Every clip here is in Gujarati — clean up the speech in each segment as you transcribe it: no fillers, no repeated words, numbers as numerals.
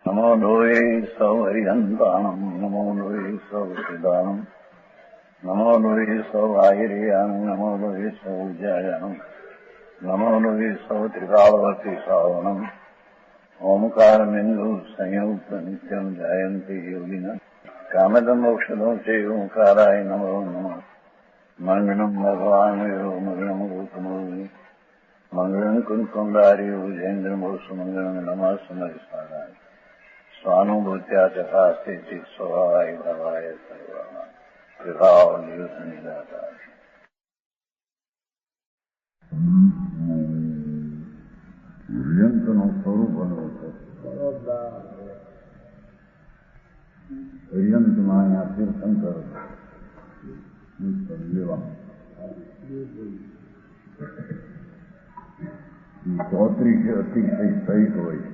નમો લોહે સૌ હરિહંતાણમ નમો લોહે સૌ સિદાનમ નમો લોહે સૌ આયર્યાણમ નમો લોહે સૌ જયાણમ નમો લોહે સૌ ત્રિકાળવતી સાવણમ ઓમકારમિંદુ સંયુક્ત નિત્યમ જાયંતી યોગિના કામદમ મોક્ષદો છે ઓંકારાય નમો નમઃ મંગળમ ભગવાન મંગળમ ગૌતમો મંગળમ કુંકુંડાર્યો જૈન્દ્રમોષ મંગળમ નમઃ સમયસ્મરાય સ્વાનુભૂત્યા ચકાસ્તે ચિત સ્વભાવાય ભાવાય સર્વા વિભાવ નિયુત નિદાતા યંત્રનું સ્વરૂપ બનવું છે. યંત્રમાં અહીંયા તીર્થંકર લેવા ચોત્રીસ અતિશય સહિત હોય.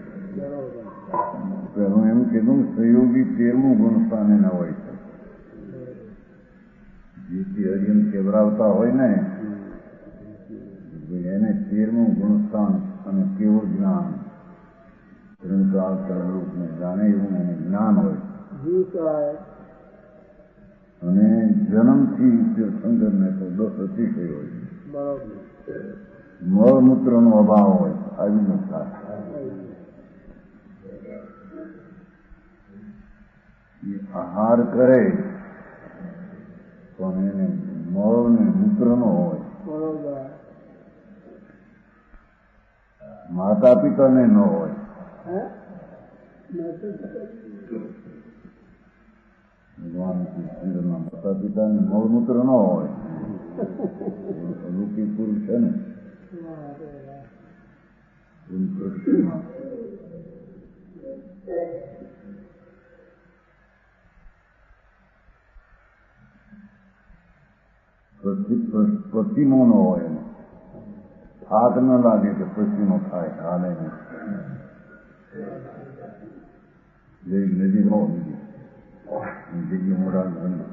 પેલું એમ કીધું સહયોગી 13મું ગુણસ્થાને ન હોય છે. જેથી હરિયન કેવરાવતા હોય ને એને 13મું ગુણસ્થાન અને કેવું જ્ઞાન ત્રણકાળ ત્રણરૂપને જાણે એવું એને જ્ઞાન હોય. અને જન્મથી તીર્થંકરને તો 10 અતિશય હોય. મળમૂત્રનો અભાવ હોય. આવી ન થાય. આહાર કરે પણ એને મળ ને મૂત્ર નો હોય. માતા પિતાને ન હોય. ભગવાન કૃષ્ણના માતા પિતાને મળમૂત્ર ન હોય. અલૌકિક પુરુષ છે ને પછીનો ન હોય. થાક ન લાગે કે પછીનો થાય હાલે નહીં. નદી નો જગ્યા મોડા ઘણી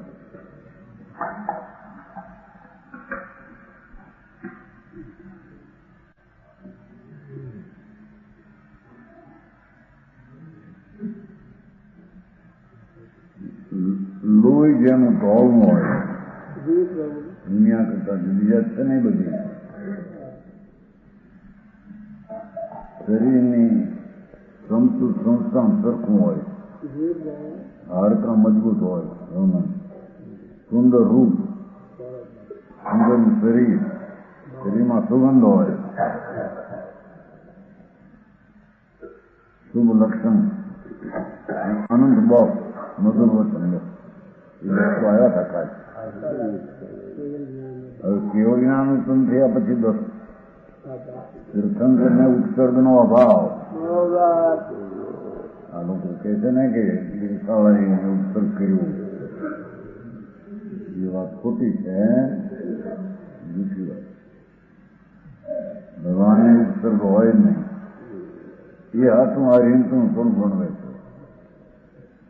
લોહી જેનું ઢોળનું હોય. દુનિયા કરતા જુદીયાત છે ને બધી. શરીરની સમતું સંસ્થાન સરખું હોય. હાડકાં મજબૂત હોય. સુંદર રૂપ, સુંદર શરીર, શરીરમાં સુગંધ હોય, શુભ લક્ષણ, આનંદ બોપ, મધુર વચન એ વસ્તુ આવ્યા હતા. હવે કેવો જ્ઞાન થયા પછી 10 તીર્થંકરને ઉત્સર્ગનો અભાવ. આ લોકો કહે છે ને કે શાળાએ ઉત્સર્ગ કર્યું એ વાત ખોટી છે. જૂઠી વાત. ભગવાનને ઉત્સર્ગ હોય નહીં. એ હાથમાં આ રીંતનું થોડું ભણવે છે.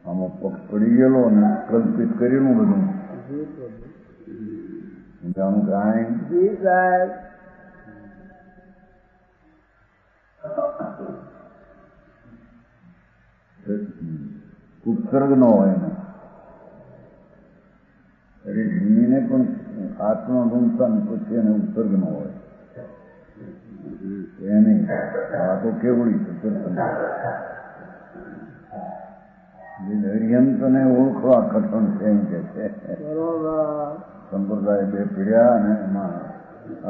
આમાં પગ પડી ગયેલો અને કલ્પિત કરેલું બધું જાણું કાંઈ ઉત્સર્ગ ન હોય ને. અરે જીવીને પણ આત્મા ગુણસ્થાન પછી એને ઉત્સર્ગ ન હોય. એ નહીં. આ તો કેવડી છે. હરિયંતને ઓળખવા કઠણ છે એમ કે છે. સંપ્રદાય 2 પીડ્યા અને એમાં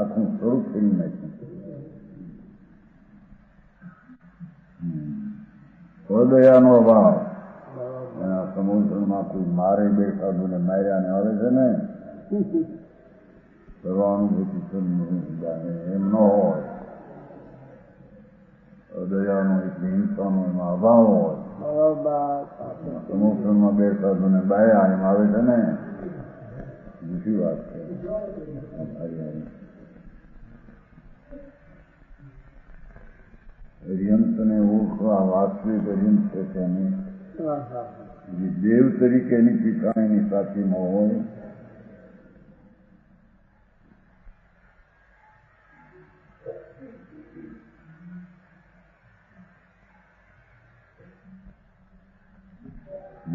આખું સ્વરૂપ થઈ નાખ્યું. સ્વદયાનો અભાવ. એના સમુદ્રમાં કોઈ મારે 2 સાધુને માર્યા ને આવે છે ને સર્વાનુભૂતિ એમ ન હોય. દયાનો એટલે હિંસાનો એમાં અભાવ હોય. સમુદ્રમાં 2 સાધુને બાયા એમ આવે છે ને. બીજી વાત છે. હરિયંતને ઓળખવા વાસ્તવિક હરિયંત છે તેની દેવ તરીકેની પિતાની સાચી ન હોય.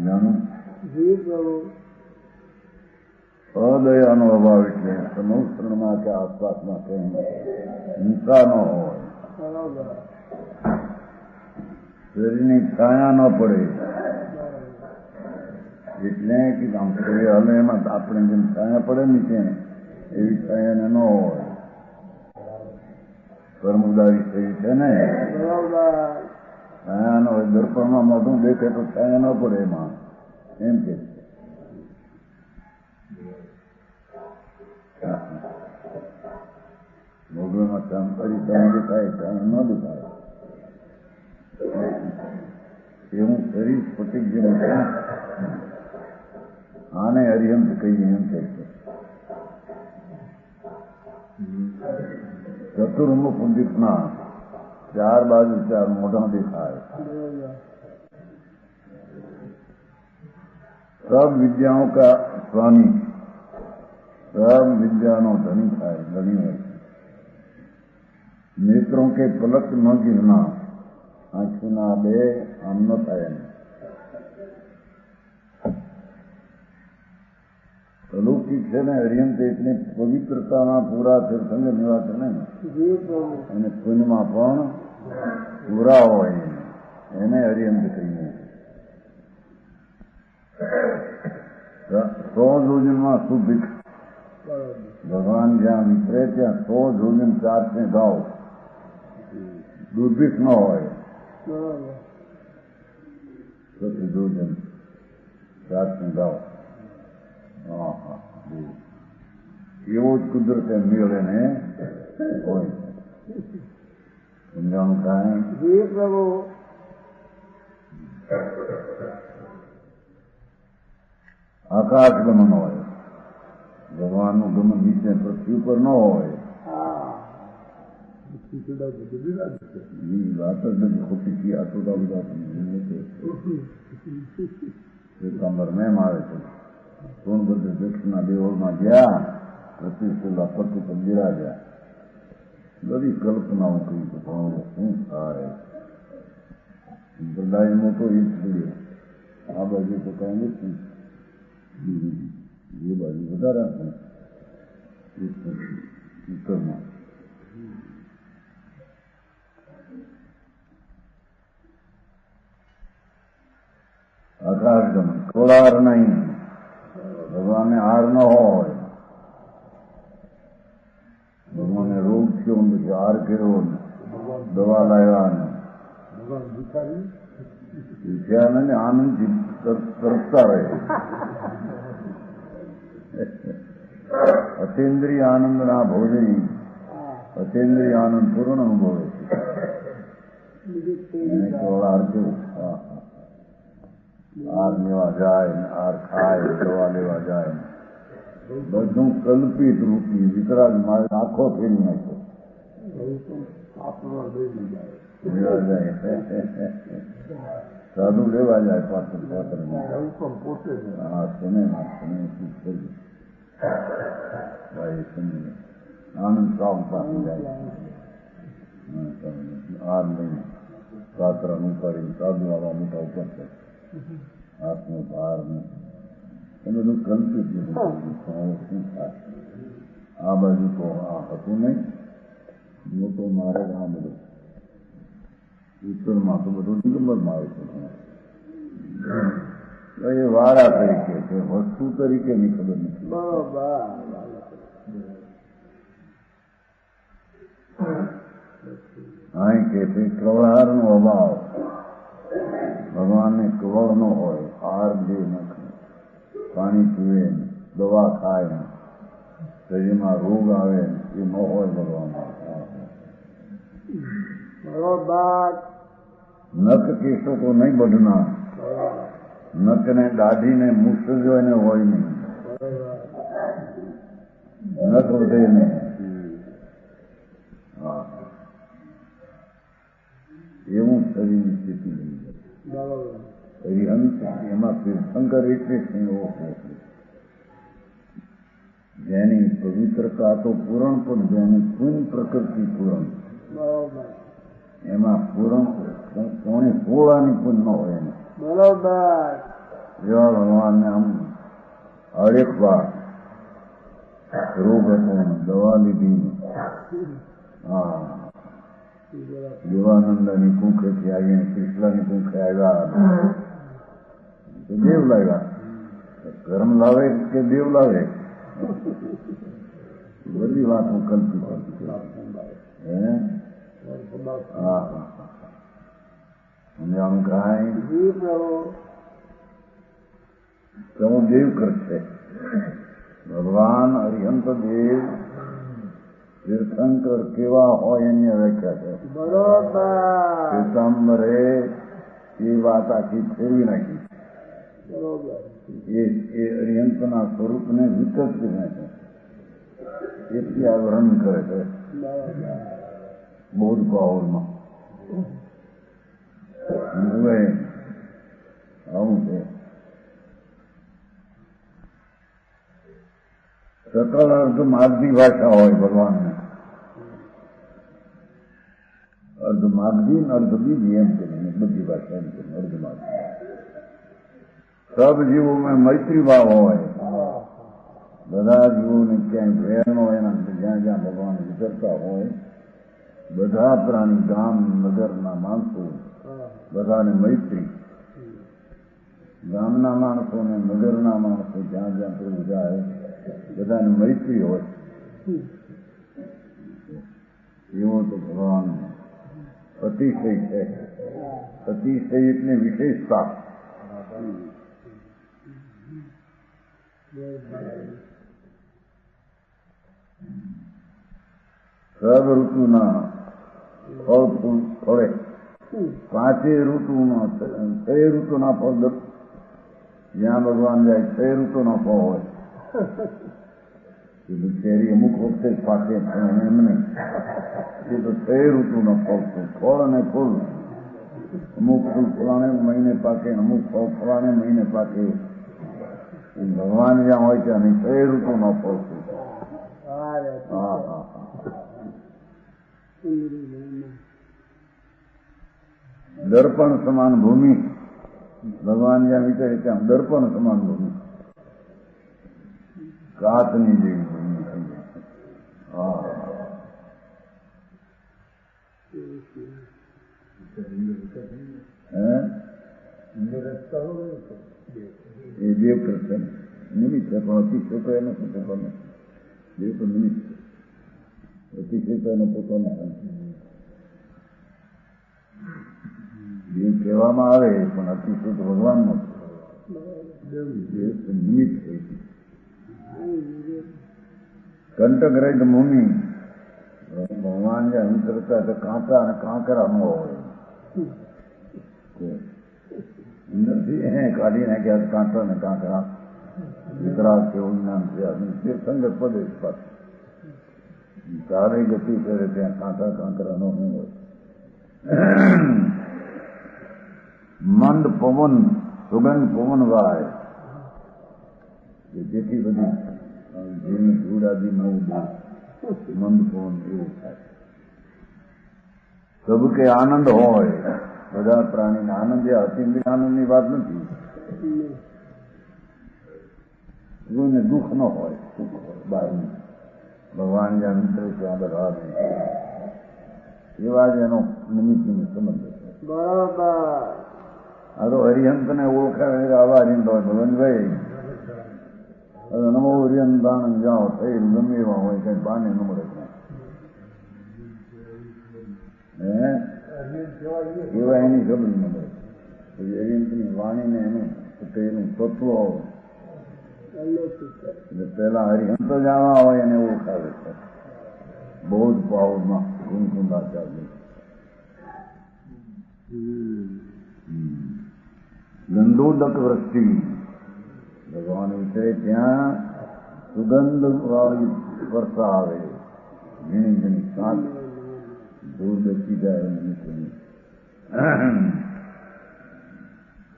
જાણું જી પ્રભુ. અદયાનો અભાવ એટલે સમુદ્રમાં કે આસપાસમાં કઈ હિંસા ન હોય, બરોબર. શરીરની છાયા ન પડે એટલે કે આમ શરીર હલે એમાં આપણે જેમ છાયા પડે ને ત્યાં એવી છાયાને ન હોય. કર્મદારી શરીર છે ને, બરોબર. છાયા ન હોય. દર્પણમાં મોઢું દેખે તો છાયા ન પડે એમાં, એમ કે મોઢુમાં કામ કરી ત્યાં દેખાય, ત્યાં ન દેખાય. એવું શરીર સ્ફટિક જેવું છે. આને અરિહંત કહીએ એમ કે ચતુર્મુખ દીપના ચાર બાજુ ચાર મોઢા દેખાય. सब विद्याओं का स्वामी, सब विद्यानो धनी થાય, ધણી હોય. नेत्रों के पलक न गिरना, आंखों બે આમ ન થાય. અલૌકિક છે ને અરિહંત એટલે પવિત્રતામાં પૂરા તીર્થંગ નિવાસ ને, અને પુણ્યમાં પણ પૂરા હોય એને અરિહંત કહીએ. 100 જોજનમાં સુભિક ભગવાન જ્યાં વિતરે ત્યાં 100 જોજન ચારને ગાવ દુર્ભિક ન હોય. 100 જોજન ચારને ગાવ એવો જ કુદરતે મેળે ને હોય. સમજાણું કાંઈ? જી પ્રભુ. આકાશ ગમન હોય, ભગવાનનું ગમન નીચે પૃથ્વી ઉપર ન હોય. એ વાત જ નથી ખોટી છે. આ તો બધા મેમ આવે છે. સોનભદ્ર દક્ષિણના દેવળમાં ગયા, પ્રતિષ્ઠેલા પતિ પર બિરાજ્યા. બધી કલ્પનાઓ કરી તો શું થાય. સંપ્રદાય મોટો એ જ પડ્યો. આ બાજુ તો કઈ નથી, એ બાજુ વધારે ઉત્તરમાં. આકાશ ગમન, કોળાર નહીં. ભગવાનને હાર ન હોય. ભગવાનને રોગ થયો પછી હાર કર્યો, દવા લાવ્યા ને પૂછ્યા ને આનંદથી તરફતા રહે. અતેન્દ્રિય આનંદના ભોજની અતેન્દ્રિય આનંદ પૂર્ણ અનુભવે છે. હાર કેવું, હાર લેવા જાય ને હાર ખાય, દવા લેવા જાય, બધું કલ્પિત રૂપી વિતરાગ મારે આખો ફેરી નાખ્યો. લેવા જાય સાધુ લેવા જાય પાછળ પાછળ. હા, સમયમાં સમય શું કર્યું ભાઈ સમય આનંદ સાવ પાછી જાય. હાર લઈને પાત્રા ઉપાડીને સાધુ આવા મોટા ઉપર છે. હાથનો ભાર એ બધું કલ્પિત શું થાય. આ બાજુ તો આ હતું નહીં, મોટો મારે આ બધું ઉત્તરમાં તો બધું દિગંબરમાં આવે છે. એ વાળા તરીકે છે, વસ્તુ તરીકે ની ખબર નથી. અહીં કે પ્રવહારનો અભાવ. ભગવાનને કવળ ન હોય, હાર દે નથી, પાણી પીવે, દવા ખાય, શરીરમાં રોગ આવે એ ન હોય ભગવાન. નખ કેસો તો નહીં બધના, નખને દાઢીને મુસ્ત જોઈને હોય નહીં, નખ વધે નહીં. હા, એવું શરીરની સ્થિતિ નહીં. અરિહંત એમાં તીર્થંકર એટલે જેની પવિત્રતા તો પૂરણ, પણ જેની પૂર્ણ પ્રકૃતિ પૂરણ, એમાં પૂરણ કોણે સોળાની પૂર્ણ ન હોય. એને બરોબર. એવા ભગવાનને આમ હરેક વાર રોગ હતો, દવા લીધી. હા, દેવાનંદની કુંખેથી આવીને કૃષ્ણની કુંખે આવ્યા. દેવ લાવ્યા, કર્મ લાવે કે દેવ લાવે, બધી વાત હું કલ્પી હે. હા, સમજાણું કાંઈ તો દેવ કરશે. ભગવાન અરિહંત દેવ તીર્થંકર કેવા હોય એની વ્યાખ્યા છે. બરોબર. પીતાંબરે એ વાત આખી ફેરવી નાખી. બરોબર. એ અરિહંતના સ્વરૂપને વિકસિત નાખે, એથી આ વર્ણન કરે છે બૌદ્ધ પાવરમાં. આવું છે. સકલ અર્ધ માગધી ભાષા હોય ભગવાનને, અર્ધ માગધી ને અર્ધ બીજી એમ કરીને બધી ભાષા એમ કરીને અર્ધ માગધી. સબ જીવોમાં મૈત્રી ભાવ હોય, બધા જીવોને ક્યાંય વેર ન હોય, જ્યાં જ્યાં ભગવાન વિચરતા હોય, બધા પ્રાણી ગામ નગરના માણસો બધાને મૈત્રી. ગામના માણસો ને નગરના માણસો જ્યાં જ્યાં પ્રભુ જાય બધાને મૈત્રી હોય. એવો તો ભગવાન અતિશય છે. અતિશય એટલે વિશેષતા. સબ ઋતુના ફળ ફૂલ ફળે, પાંચેય ઋતુમાં 6 ઋતુના ફળ. જ્યાં ભગવાન જાય 6 ઋતુના ફળ હોય. શેરી અમુક વખતે જ પાકે એમ નહીં, એ તો 6 ઋતુનો ફળ ફળ અને ફૂલ. અમુક ફૂલ ફલાણે મહિને પાકે, અમુક ફળ ફલાણે મહિને પાકે. ભગવાન જ્યાં હોય ત્યાં 6 ઋતુનો ફળ ફૂલ. હા હા. દર્પણ સમાન ભૂમિ. ભગવાન જ્યાં વિચારે ત્યાં દર્પણ સમાન ભૂમિ, કાચની જેવી ભૂમિ થઈ જાય. હા, એ દેવ કરશે નિમિત્ત છે, પણ અતિશય તો એનો પોતાનો નથી. દેવ તો નિમિત્ત છે, અતિશય તો એનો પોતાનો નથી. દેવ કહેવામાં આવે પણ અતિશય તો ભગવાનનો છે. દેવ તો નિમિત્ત છે. કંટક રહિત મુનિ ભગવાન જ્યાં કરતા તો કાંટા અને કાંકરા ન હોય. અંદરથી કાઢી નાખ્યા કાંટા ને કાંકરા. વિતરાગ કેવું જ્ઞાન છે. તીર્થંકર પ્રદેશ પાસે ચારે ગતિ કરે ત્યાં કાંટા કાંકરા નો હોય. મંદ પવન, સુગંધ પવન વાય, જેથી બધી જેની ધૂળાદી ન ઉડે, મંદ પવન એવું થાય. સબ કે આનંદ હોય, બધા પ્રાણીને આનંદ. એ અતિન્દ્રિય આનંદની વાત નથી. કોઈને દુઃખ ન હોય, સુખ હોય બહારનું. ભગવાન જ્યાં મિત્ર ત્યાં બધા એવા જ એનો નિમિત્તનો સંબંધ છે. બરોબર. આ તો હરિહંતને ઓળખાવે આવા હરિહંત હોય. ભગવાનભાઈ નમો હરિહંતાણ જાઓ થઈ ગમે એવા હોય, કઈ પાણી ન મળે. એવા એની ખબર ન મળે. હરિહંતની વાણીને એનું તત્વ પેલા હરિહંત જ આવા હોય એને ઓળખાવે છે. બહુ જ ભાવમાં ગુણકુંડાચાર્ય ગંડોદક વૃષ્ટિ. ભગવાન વિશે ત્યાં સુગંધ વાળી વર્ષા આવે. ઝીણી ઝીણી સાત ધૂળ બેસી જાય.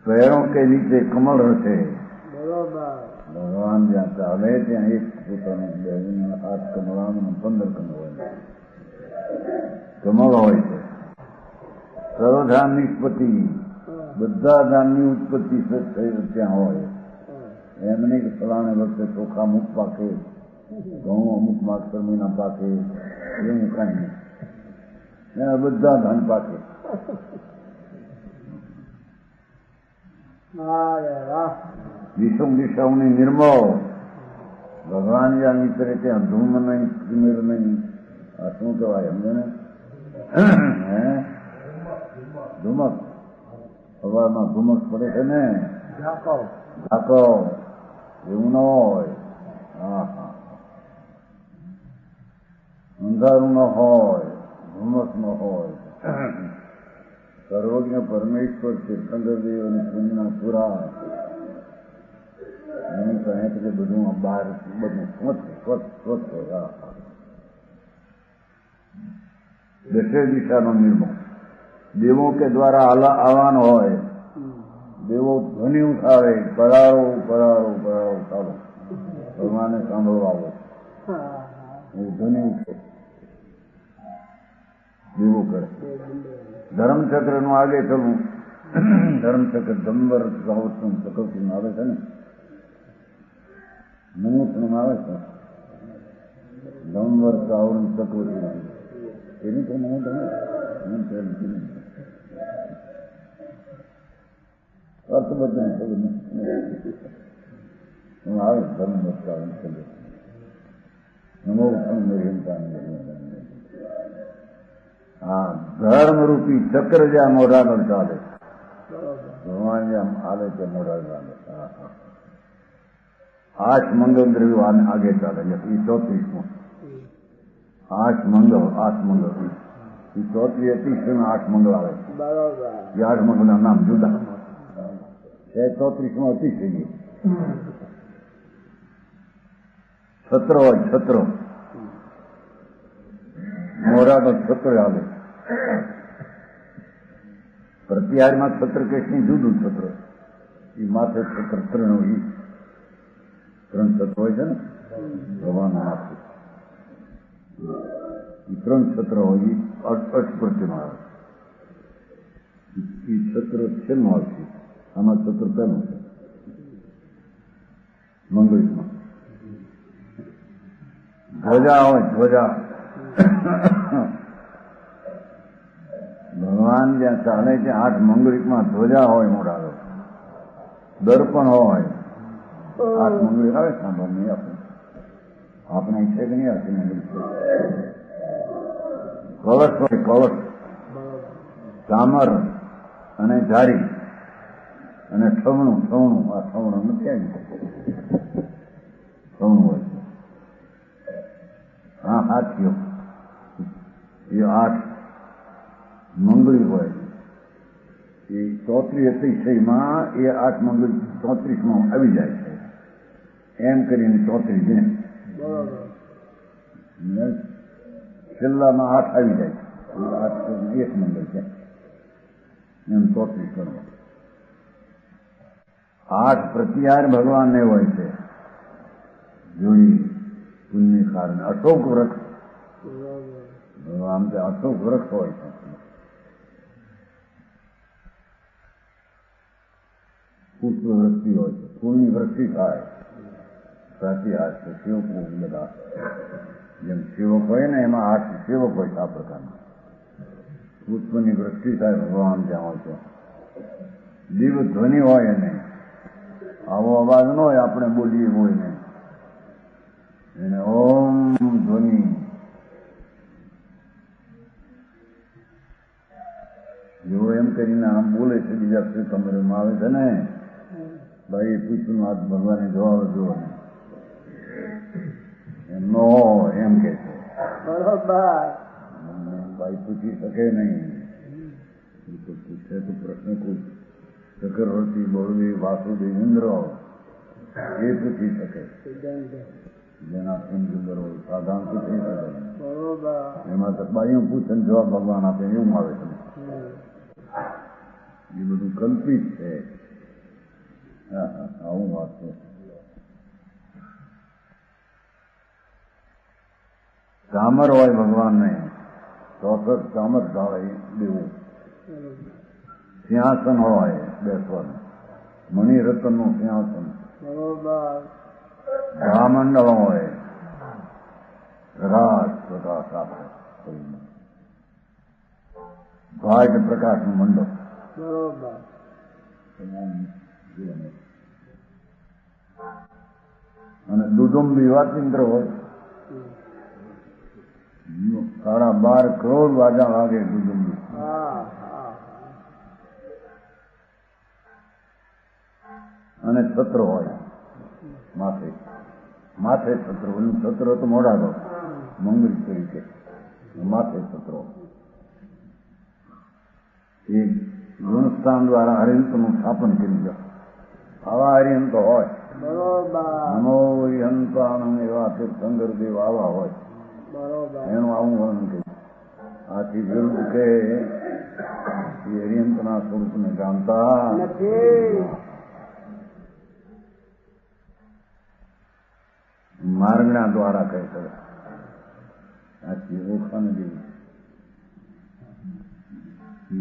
पैरों के नीचे कमल હશે. ભગવાન જ્યાં ચાલે ત્યાં એક પોતાના 8 કમળામાં 15 કમળ હોય. કમળ હોય છે. સર્વધા નિષ્પતિ બધા ધાનની ઉત્પત્તિ થઈ ત્યાં હોય. એમ નહીં કે ફલાણે વખતે ચોખા અમુક પાકે, ઘઉં અમુક માસ્તર મહિના પાકે, એવું કાંઈ નહીં. બધા ધાન પાકે. દિશાઓની નિર્મળ ભગવાન જ્યાં નીકળે ત્યાં ધૂમ નહીં, સુમેર નહીં. આ શું કહેવાય સમજે ને? ધુમક સવારમાં ધુમક પડે છે ને, ઝાકો એવું ન હોય. હા હા, અંધારું ન હોય, ધુમક ન હોય. સર્વજ્ઞ પરમેશ્વર તીર્થંકરદેવ અને પુણ્યના પુરા એની કહે છે કે બધું બહાર બધું સ્વચ્છ હોય. દશે દિશાનો નિર્મળ. દેવો કે દ્વારા આવવાન હોય, દેવો ધ્વનિ ઉઠાવે, પરારો પરારો પરારો ચાલો ભગવાને સાંભળવા આવો. ધ્વનિ ઉઠે, દેવો કરે. ધર્મચક્ર નું આગે ચલવું. ધર્મચક્ર દંબર સાવતનું ચક્રથી આવે છે ને, મનુષ્યનું આવે છે દંબર સાવરણ ચક્રથી. એની તો મને તમે અર્થબદ્ધ આવે ધર્મ બતાવે ચલે. નમો હા, ધર્મરૂપી ચક્ર જ્યાં મોઢાગળ ચાલે, ભગવાન જ્યાં આવે તે મોઢાગળ ચાલે. 8 મંગળ દ્રવ્યો આગે ચાલે. એ 34મો 8 મંગળ, 8 મંગળ. એ 34 અતિશયમાં 8 મંગળ આવે. એ 8 મંગળના નામ જુદા. 34માં અતિશય છત્ર હોય, છત્ર મોઢાનો છત્ર આવે. પ્રત્યાહારમાં છત્ર કેસની જુદું છત્ર. એ માથે છત્ર 3 હોય. 3 છત્ર હોય છે ને ભગવાનના માથે. એ 3 છત્ર હોય. એ અષ્ટપ્રતિમાં આવે. એ છત્ર છેલ્લું આવશે. આમાં છત્ર પહેલું છે મંગળીમાં. ધ્વજા હોય, ધ્વજા. ભગવાન જ્યાં ચાલે છે 8 મંગળીમાં ધ્વજા હોય મોઢાનો. દર્પણ હોય. 8 મંગળી આવે સાંભળ નહીં આપણે છે કે નહીં આવતી મંગળી. કવચ હોય, કવચ. ચામર અને ધારી અને ઠવણું. આ ઠવણું નથી આવી. ઠવણું હોય. હા, હાથીઓ. એ 8 મંગળી હોય. એ 34 અતિશયમાં એ 8 મંગળી 34માં આવી જાય છે. એમ કરીને 34 ને છેલ્લામાં 8 આવી જાય છે. 8 એક મંગળ છે એમ 34 કરવા. 8 પ્રત્યાહાર ભગવાનને હોય છે. જોડી પુણ્ય કારણે અશોક વૃક્ષ. ભગવાન કે અશોક વૃક્ષ હોય છે. પુષ્પ વૃષ્ટિ હોય છે. ફૂલની વૃષ્ટિ થાય. પ્રત્યાહાર છે. સેવક બધા જેમ સેવક હોય ને એમાં 8 સેવક હોય છે. આ પ્રકારના પુષ્પની વૃષ્ટિ થાય. ભગવાન ત્યાં હોય છે. દિવ ધ્વનિ હોય એને. આવો અવાજ ન હોય આપણે બોલીએ હોય ને એને ઓમ ધ્વનિ. જેવો એમ કરીને આમ બોલે છે બીજા કમરેમાં આવે છે ને ભાઈ પૂછ્યું આ ભગવાને જવાબ જોવો ને એમ ન હોય એમ કે છે. ભાઈ પૂછી શકે નહીં. પૂછે તો પ્રશ્ન કોઈ ચક્રવર્તી બળદેવ વાસુદેવ ઇન્દ્ર એ પૂછી શકે. જેના સુંદર હોય સાધારણ પૂછી શકે. એમાં તો બાઈઓ પૂછે જવાબ ભગવાન આપે એવું આવે છે. એ બધું કલ્પિત છે. આવું વાત છે. ચામર હોય ભગવાનને 64 ચામર ધાવે દેવું. સિંહાસન હોય બેસવાનું, મણિરત્નનું સિંહાસન, બરોબર. મહામંડળ હોય, પ્રકાશ પ્રકાશ આપે, ભાટ પ્રકાશનું મંડળ, બરોબર. અને દુદુંબી વાચિંદ્ર હોય, 12.5 કરોડ વાજા વાગે દુદુંબી. હા હા. અને છત્ર હોય માથે, માથે છત્ર, છત્ર તો મોઢા દો મંગળ તરીકે, માથે છત્ર. એ ગુણસ્થાન દ્વારા હરિહંતનું સ્થાપન કરી દો. આવા હરિહંતો હોય. બરોબર. નમો હરિહંતાનમ એવા તીર્થંકર દેવ આવા હોય. બરોબર. એનું આવું વર્ણન કર્યું. આથી વિરુદ્ધ કે એ હરિહંતના સ્વરૂપને જાણતા નથી. માર્ગણા દ્વારા કહી શકે. આથી ઓળખાણ જેવી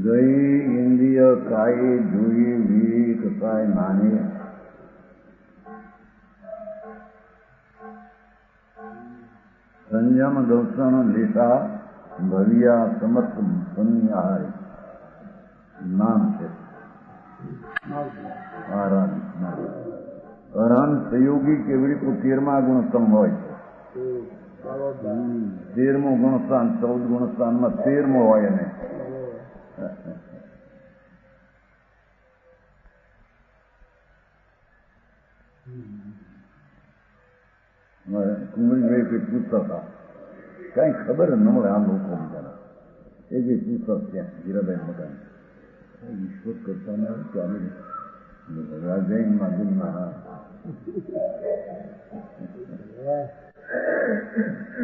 ગઈ ઇન્દ્રિય કાય જોઈ વી કસાય માને, સંયમ દર્શન લેતા ભવ્યા સમર્થ સન્યાહારી નામ છે. અરહંત સહયોગી કેવડી તો 13મા ગુણસ્થાન હોય છે. 13મું ગુણસ્થાન, 14 ગુણસ્થાનમાં 13મું હોય. એને કુંવરીભાઈ કઈ પૂછતા હતા, કઈ ખબર ન મળે આ લોકો બિચારા. એ જે પૂછતા ત્યાં હીરાબાઈ મકાન ઈશ્વર કરતા ને ચાલે રાજયમાં દુનિયા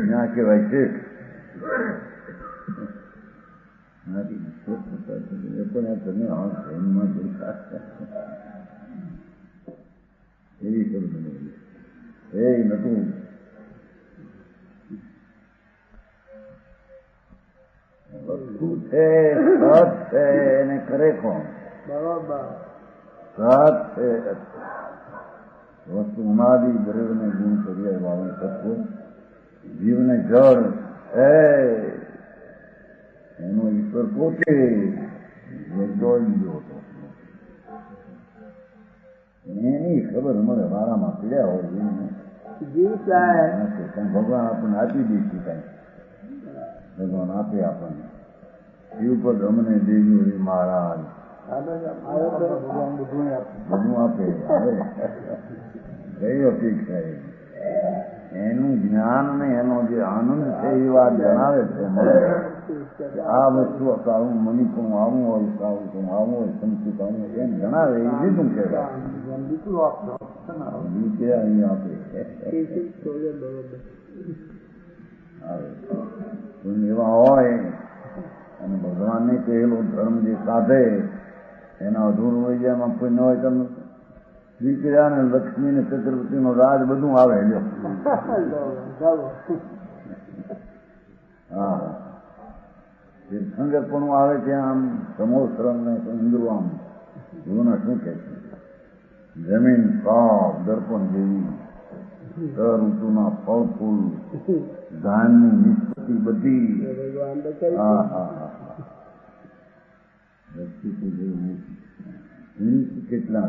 ત્યાં કહેવાય છે પણ આ તમે આ ધ્યાનમાં જોતા એવી કરું મને એ નતું. વસ્તુ છે સત છે એને કરે કોણ? બરોબર. સત છે વસ્તુ ઉનાદી દ્રવ્યને ગુણ કરીએ વાવણ કરતો જીવને જળ એનો ઈશ્વર પોતે જોઈ લીધો હતો. એની ખબર મળે વારામાં પીડ્યા હોય જી સાહેબ. ભગવાન આપણને આપી દઈશું કઈ, ભગવાન આપે આપણને. શિવપદ અમને દેજો રે મહારાજ, બધું આપે. કઈ અપેક્ષા એનું જ્ઞાન ને એનો જે આનંદ છે એ વાત જણાવે છે મને કે આ વસ્તુ આવું મનિપુણ આવું હોય, સાવું આવું હોય, સંસ્કૃત આવું હોય એમ જણાવે. એ લીધું કહેવાય નીચે અહીં આપે. એવા હોય અને ભગવાનને કહેલો ધર્મ જે સાધે એના અધૂરું હોય જાય, એમાં કોઈ ન હોય તો શ્રીક્રિયા ને લક્ષ્મી ને ચક્રવર્તી નો રાજ બધું આવે. હા, તીર્થંકરપણું આવે ત્યાં આમ સમોશ્રમ ને ઇન્દ્રો આમ જીવના શું કહે છે, જમીન સાફ દર્પણ જેવી, દર ઋતુના ફળ ફૂલ, ધાનની નિષ્પત્તિ બધી. હા હા હા કેટલા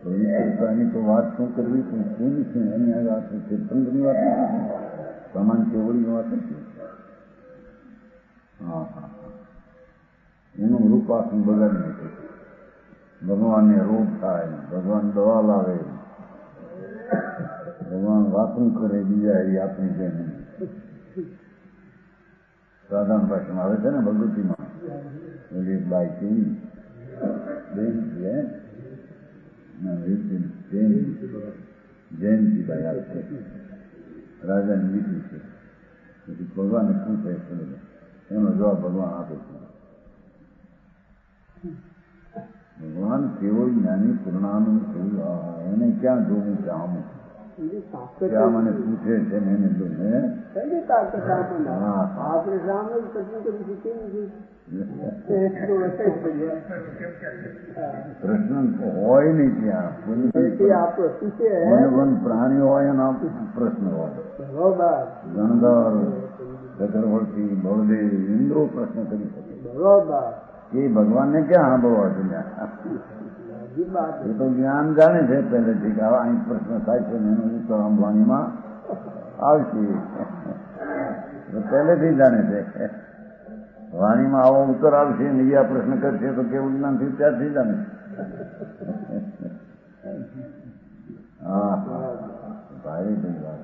પવિત્રતાની તો વાત શું કરવી, પણ શું છે એની આ વાત તીર્થંકરની વાત નથી, સામાન કેવળની વાત નથી. હા હા હા એનું રૂપાસન બગાડી નાખે. ભગવાનને રોગ થાય, ભગવાન દવા લાવે, ભગવાન વાતું કરે બીજા એ આપણી જેમ. સાધારણ ભાષામાં આવે છે ને ભગવતીમાં ઓલી એક બાઈ કેવી બેન છે જયંતિભાઈ આવે છે, રાજાની દીકરી છે. પછી ભગવાનને પૂછે છે, એનો જવાબ ભગવાન આપે છે. ભગવાન કેવો જ્ઞાની પૂર્ણાનંદ થયું, એને ક્યાં જોવું ચાહું, क्या मैंने पूछे थे मैंने तो मैं આપણે સામે કશું કદી શીખી નથી. પ્રશ્ન હોય નહીં ત્યાં પણ પ્રાણીઓ હોય એના પ્રશ્ન હોય. બરોબર ગણધર ચક્રવર્તી બળદેવ ઇન્દ્રો પ્રશ્ન કરી શકે. બરોબર એ ભગવાનને ક્યાં સાંભળવા છે? એ તો જ્ઞાન જાણે છે પહેલેથી કે અહીં પ્રશ્ન થાય છે એનો ઉત્તર અંબાણીમાં આવશે. પહેલેથી જાણે છે વાણીમાં આવો ઉત્તર આવશે ને એ આ પ્રશ્ન કરશે તો કેવું જ્ઞાનથી ત્યારથી જાણે. હા ભાઈ ભાઈ વાત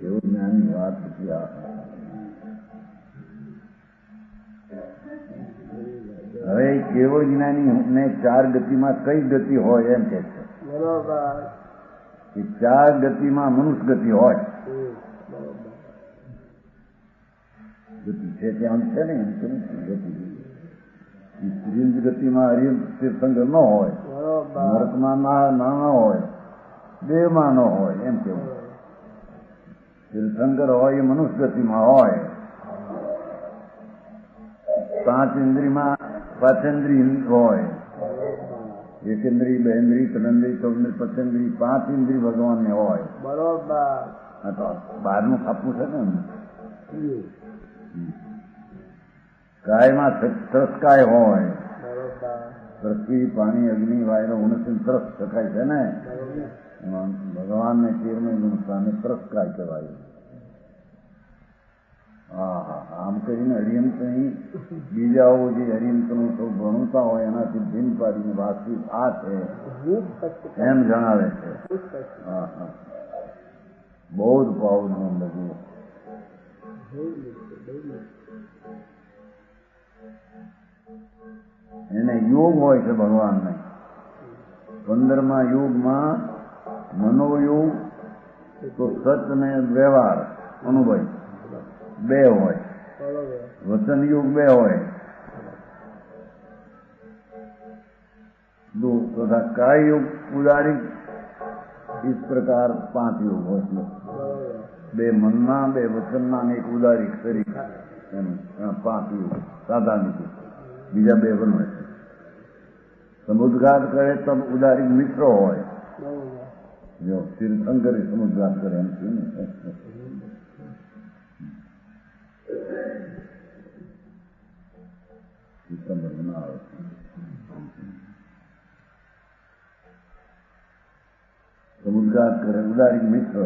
એવું જ્ઞાનની વાત નથી. હવે કેવળ જ્ઞાની ને 4 ગતિમાં કઈ ગતિ હોય એમ કે છે. બરોબર કે 4 ગતિમાં મનુષ્ય ગતિ હોય. ગતિ છે ત્યાં છે ને એમ કેમ ગતિ ત્રિંજ ગતિમાં હરિયમ તીર્થંકર ન હોય, નરકમાં ના હોય, દેહમાં ન હોય એમ કેવું. તીર્થંકર હોય એ મનુષ્ય ગતિમાં હોય. 5 ઇન્દ્રિયમાં પાંચેન્દ્રિય હોય. એકેન્દ્રિય, બેન્દ્રિય, ત્રણેન્દ્રિય, ચૌન્દ્રિય, પંચેન્દ્રિય 5 ઇન્દ્રિય ભગવાનને હોય. બરોબર આ તો બહારનું ખાપું છે ને. કાયમાં ત્રસકાય હોય. પૃથ્વી, પાણી, અગ્નિ, વાયુ, ઉણસી ત્રસ શકાય છે ને. ભગવાનને 13મે ગુણ સામે ત્રસકાય કહેવાય. હા હા આમ કરીને હરિયંતની બીજાઓ જે હરિયંતનું સૌ ભણતા હોય એનાથી ભીન પાડીને વાસ્તવિક આ છે એમ જણાવે છે. હા હા બહુ જ ભાવનું લગ્યું. એને યોગ હોય છે ભગવાનને. 15મા યુગમાં મનોયોગ તો સત ને વ્યવહાર અનુભવ 2 હોય. વચન યુગ 2 હોય. तथा काय युग उदारी इस प्रकार 5 युग હોય. 2 મનના, 2 વચનના અને 1 ઉદારી શરીર એમ 5 યુગ સાધારણ. બીજા 2 વન હોય છે. સમુદ્રઘાત કરે તબ ઉદારી મિત્ર હોય. જો તીર્થંકરી સમુદ્રઘાત કરે એમ છે ને. સમુદ્રઘાત કરે ઉદારી મિત્ર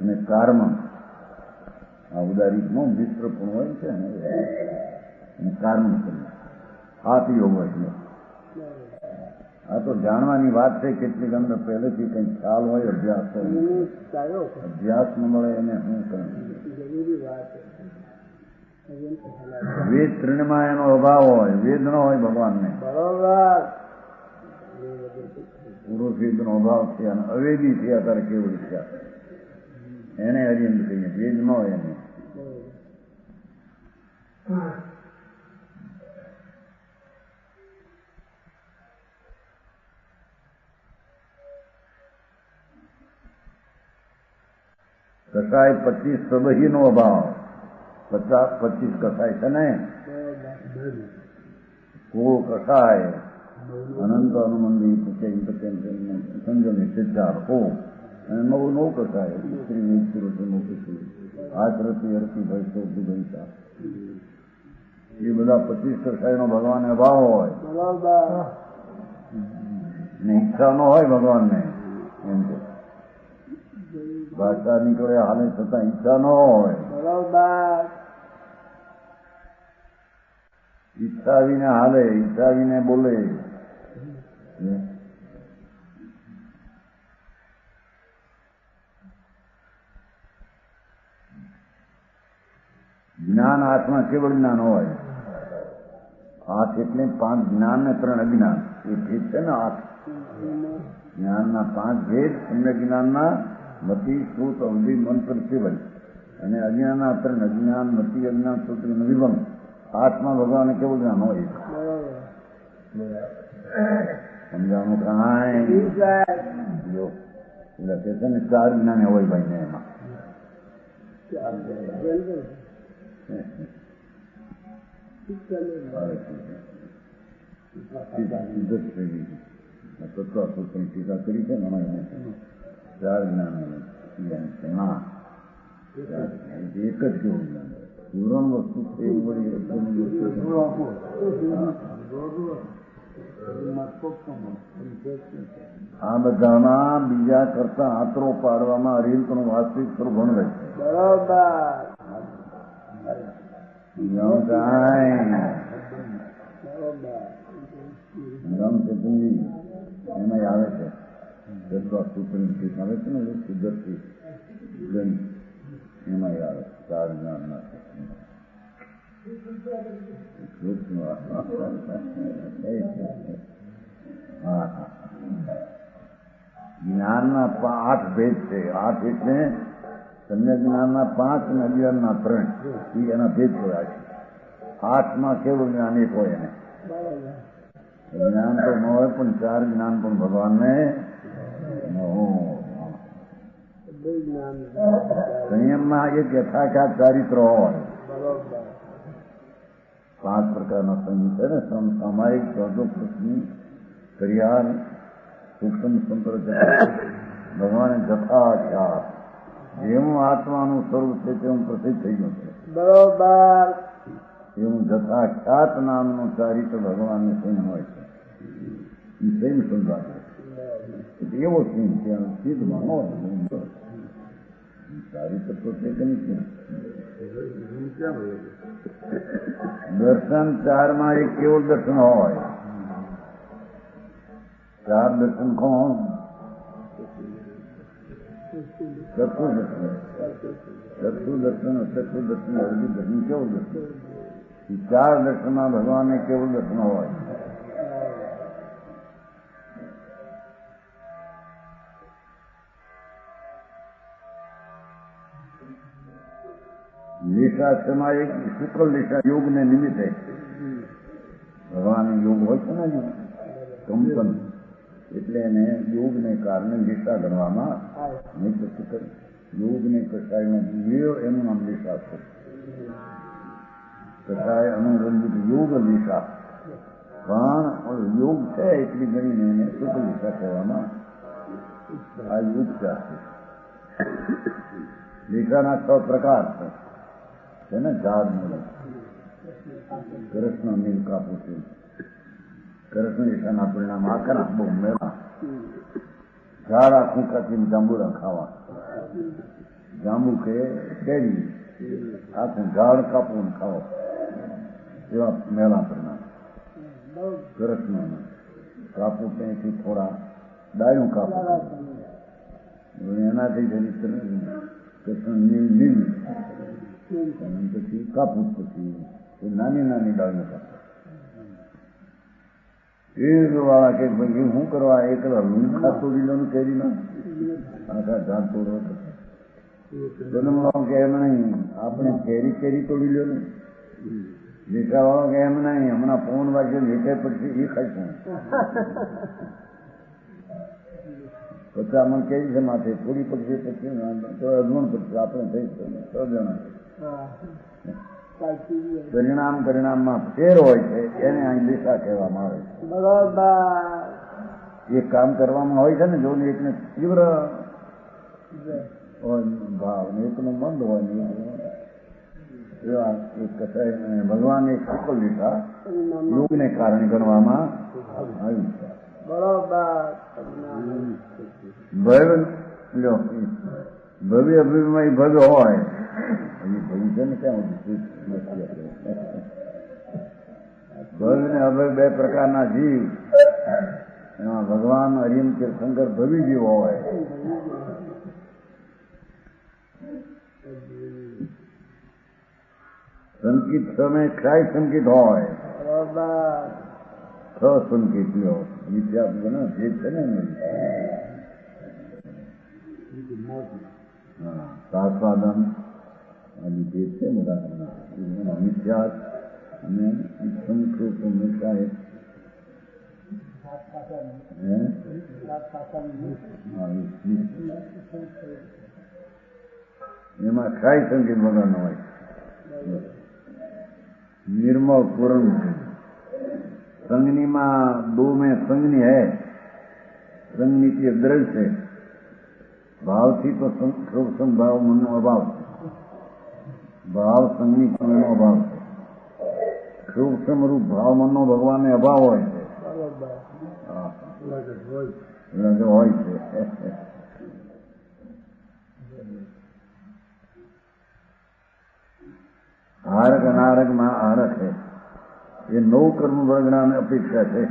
અને કર્મ. આ ઉદારીનો મિત્ર પણ હોય છે ને અને કર્મ કરે 7 યોગ હોય. આ તો જાણવાની વાત છે. કેટલીક અંદર પહેલેથી કંઈ ખ્યાલ હોય અભ્યાસ હોય. અભ્યાસ ન મળે એને શું કરે. વેદ 3માં એનો અભાવ હોય. વેદ ન હોય ભગવાનને. પુરુષ વેદનો અભાવ છે અને અવેદી થયા ત્યારે કેવળ થયા એને હરિયંત કહીએ. વેદ ન હોય એને. કસાય 25 સબહીનો અભાવ. 25 કસાય છે ને. કોળ કસાય અનંત અનુમંદી સંજમી સિદ્ધાર હો અને 9 કસાય સ્ત્રી મોકલી આચરતી હરતી ભય દુબઈતા. એ બધા 25 કસાયનો ભગવાનને અભાવ હોય ને ઈચ્છા ન હોય ભગવાનને. એમ કે ભાષા નીકળે હાલે છતાં ઈચ્છા ન હોય. ઈચ્છા આવીને હાલે, ઈચ્છા આવીને બોલે. જ્ઞાન હાથમાં કેવળ જ્ઞાન હોય. હાથ એટલે 5 જ્ઞાન ને 3 અજ્ઞાન. એ ભેદ છે ને હાથ. જ્ઞાનના 5 ભેદ. સમ્યક જ્ઞાનના મતિ, શ્રુત, અવધિ, મન, પ્રતિબંધ અને અજ્ઞાનના 3 અજ્ઞાન, મતિ, અજ્ઞાન, શ્રુત અને વિભંગ. હાથમાં ભગવાન કેવું જ્ઞાન હોય. સમજાવવાનું કાંઈ એટલે કે છે ને 4 જ્ઞાને હોય ભાઈ ને એમાં ટીકા કરી છે ને અમારે 4 જ્ઞાન ના એક જ કેવું જ્ઞાન પૂરણ વસ્તુ છે એવું આ બધામાં બીજા કરતા આતરો પાડવામાં અરિહંતનું વાસ્તવિક સ્વરૂપ ભણવે છે. એમાં આવે છે સુપ્રીમ આવે છે ને સુધરતી એમાં આવે 4 જ્ઞાનના જ્ઞાનના 8 ભેદ છે. 8 એટલે સમ્યક જ્ઞાનના 5 અને અજ્ઞાનના 3 એ એના ભેદ થયા છે. 8માં કેવું જ્ઞાન એક હોય એને જ્ઞાન તો ન હોય પણ 4 જ્ઞાન પણ ભગવાનને સંયમમાં એક યથાખ્યાત ચારિત્ર હોય. 5 પ્રકારના સંયમ છે ને સામાયિક સ્વાદોપની ક્રિયા સૂક્ષ્મ સંપ્રદાય ભગવાને જથાખ્યાત જેવું આત્માનું સ્વરૂપ છે તેવું પ્રસિદ્ધ થઈ ગયું છે. બરોબર એવું જથાખ્યાત નામનું ચારિત્ર ભગવાનને સંયમ હોય છે. એ સંયમ સંભાળે એવો સિંહ ત્યાં સિદ્ધમાં હોય ચારિત્ર તો તે કઈ દર્શન 4માં એક કેવું દર્શન હોય. 4 દર્શન કોણ? ચક્ષુ દર્શન, ચક્ષુ દર્શન, અચક્ષુ દર્શન, અર્જુન દર્શન, કેવું દર્શન? 4 દર્શનમાં ભગવાનને કેવું દર્શન હોય. લીસા સમાયિક શુક્લ લીસા યોગને નિમિત્તે ભગવાન યોગ હોય છે ને કંપન એટલે એને યોગને કારણે લીસા ગણવામાં નહીં તો શુક્લ યોગને કસાયનો જીવ્યો એનું નામ લીસા છે. કસાય અનુરંજિત યોગ લીસા પણ યોગ છે એટલી ગણીને એને શુક્લ લીસા કહેવામાં આ યોગ છે. લીસાના 6 પ્રકાર છે ને ઝાડ મૂળ કૃષ્ણ નીલ કાપું છું કૃષ્ણ લીસાના પરિણામ આખા બહુ મેળા ઝાડ આખું કાપીને જાંબુડા ખાવા જાંબુ કે કેરી આખું ઝાડ કાપવું ખાવો એવા મેળા પરિણામ કૃષ્ણ કાપું ત્યાંથી થોડા ડાયું કાપું એનાથી જરી કૃષ્ણ નીલ પછી કાપું પછી નાની નાની ડાળીઓ કાપે એ વાળા કે ભાઈ શું કરવા એકલા લૂંખા તોડી લો ને કેરી ના આખા ઝાડ તોડો જન્મવાળો કે એમ નહીં આપણે કેરી કેરી તોડી લો ને લીસા વાળો કે એમ નહીં હમણાં ફોન વાગ્યો લીધે પડશે એ ખાઈશું પછી આમાં કેરી છે માથે થોડી પડશે પછી તો અજવણ પડશે આપણે થઈ 6 જણા પરિણામમાં ફેર હોય છે એને અહીં લીસા કહેવામાં આવે છે. એક કામ કરવામાં હોય છે ને જો એકને તીવ્ર ભાવ ને એકનો મંદ હોય ને એવા એક કસાય ભગવાન એક સફળ લીસા યોગને કારણે ગણવામાં આવ્યું છે. ભવ્ય અભિમય ભવ્ય હોય ભવ્ય ને ક્યાં ભવ્ય ને અભય 2 પ્રકારના જીવ એમાં ભગવાન હરિમ તીર્થંકર ભવ્ય જીવ હોય. સંકિત સમય ક્ષય સંકિત હોય 6 સંકિત લો વિદ્યા જે છે ને સાસ્વાદન અને જે છે મિથ્યા અને સંસ્કૃત મિથ્યા હે? એમાં કાંઈ સંગીત વગરનો હોય. निर्मल पूर्ण संगनी में दो में संगनी है, संगनी की दृढ़ से भाव थी तो शुभ संभाव मन अभाव, भाव संगनी मन अभाव शुभ समरूप भाव मन नो भगवान ने अभाव हो हारक अनारक में आरक है. ये नौ कर्म वर्गना में अपेक्षा है.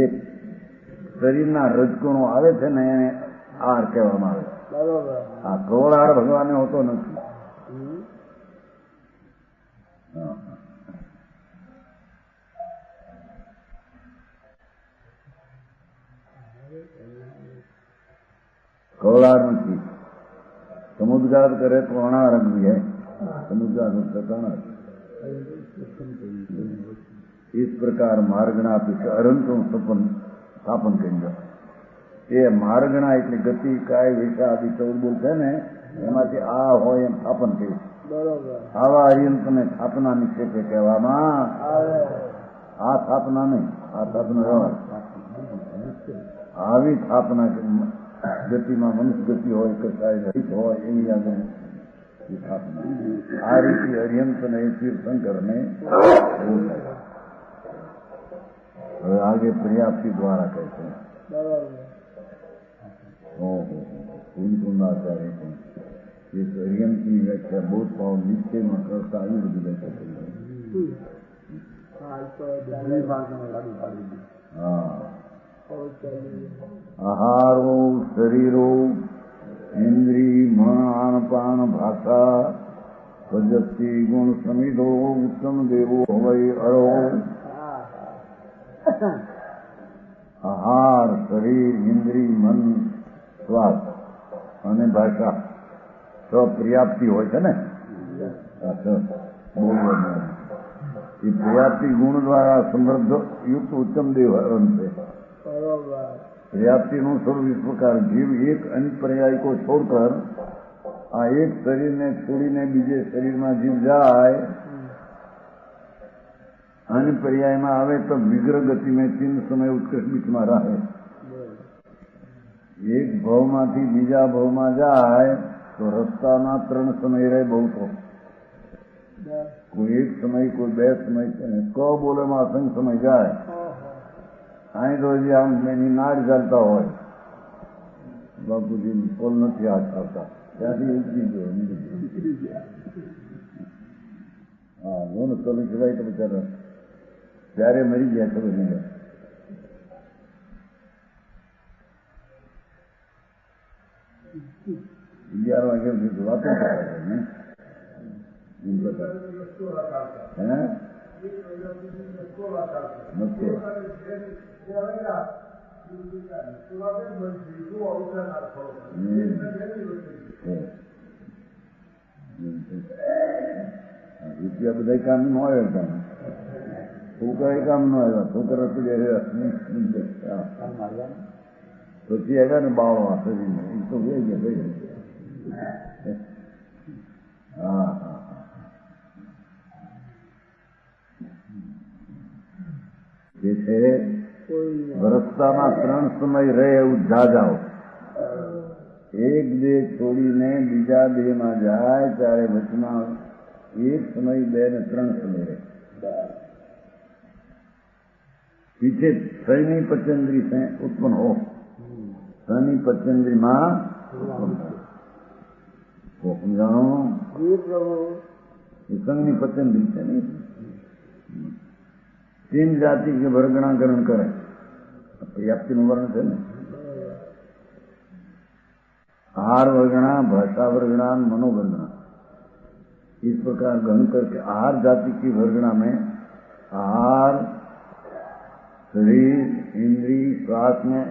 एक शरीरना रजकणो आवे छे ने એને આર કહેવામાં આવે. આ ક્રોળ આર ભગવાનને હોતો નથી. क्रोड़ आर નથી. समुद्गार करे तो अनारक भी है. समुद्गार इस प्रकार मार्गणा अरंत स्थापन केंद्र એ માર્ગણા એટલે ગતિ કાય વિષા આદિ 14 બોલશે ને એમાંથી આ હોય એમ સ્થાપન થયું. આવા અર્યંતને સ્થાપના નિક્ષેપે કહેવામાં આવે. આ સ્થાપના નહીં, આ સ્થાપના આવી સ્થાપના ગતિમાં મનુષ્ય ગતિ હોય કસાય રહિત હોય એની આગળ સ્થાપના. આ રીતે અર્યંતને તીર્થંકરને હવે આગે પ્રિયાપ્તિ દ્વારા કહે છે. પૂર્ણકુંડાચાર્ય એક અર્યંતની વ્યાખ્યા બોધ ભાવ નિશ્ચયમાં કરતા આવી બધી વ્યાખ્યા. આહારો શરીરો ઇન્દ્રિય મન આનપાન ભાષા પ્રજપ્તિ ગુણ સમિધો ઉત્તમ દેવો હોય અરો. આહાર શરીર ઇન્દ્રિય મન શ્વાસ અને ભાષા પર્યાપ્તિ હોય છે ને. એ પર્યાપ્તિ ગુણ દ્વારા સમૃદ્ધ યુક્ત ઉત્તમ દેવ હરણ છે. पर्याप्ति નું સ્વરૂપ इस प्रकार जीव एक अन्य पर्याय को छोड़कर आ एक शरीर ने छोड़ीने बीजे शरीर में जीव जाए अन्य पर्याय में आवे तो विग्रह गति में 3 समय उत्कर्ष बीच में रहे. एक भाव मांथी बीजा भाव में जाए तो रस्ता में 3 समय रहे. बहुत हो कोई एक समय कोई 2 समय क बोले में असंख्य समय जाए. અહીં તો હજી આમ એની નાડ ચાલતા હોય બાપુજી પોલ નથી હાથ આવતા ત્યાંથી ઉતરી ગયો. હા હું ચાલુ સિવાય તો બિચારા ત્યારે મરી ગયા ખબર નહીં. 11 વાગે વાતો ને હે નથી. રૂપિયા બધા કામ નો આવ્યા. છોકરા કામ નો આવ્યા. છોકરા તો પછી આવ્યા ને બાવા શરીર એ તો ગયા. હા હા જે છે રસ્તામાં 3 સમય રહે એવું જાજાઓ. એક દેહ છોડીને બીજા દેહમાં જાય ત્યારે વચમાં 1 સમય 2 ને 3 સમય રહે. पीछे शनि पचेंद्री से उत्पन्न हो. शनि पचेंद्री मां समझाणो संघनी पचेंद्री से नहीं 3 जाति के वर्गणाकरण करे. पर्याप्ति નું વર્ણન છે ને. आहार वर्गणा भाषा वर्गणा मनोवर्गणा इस प्रकार गण करके आहार जाति की वर्गणा में आहार शरीर इंद्रिय श्वास में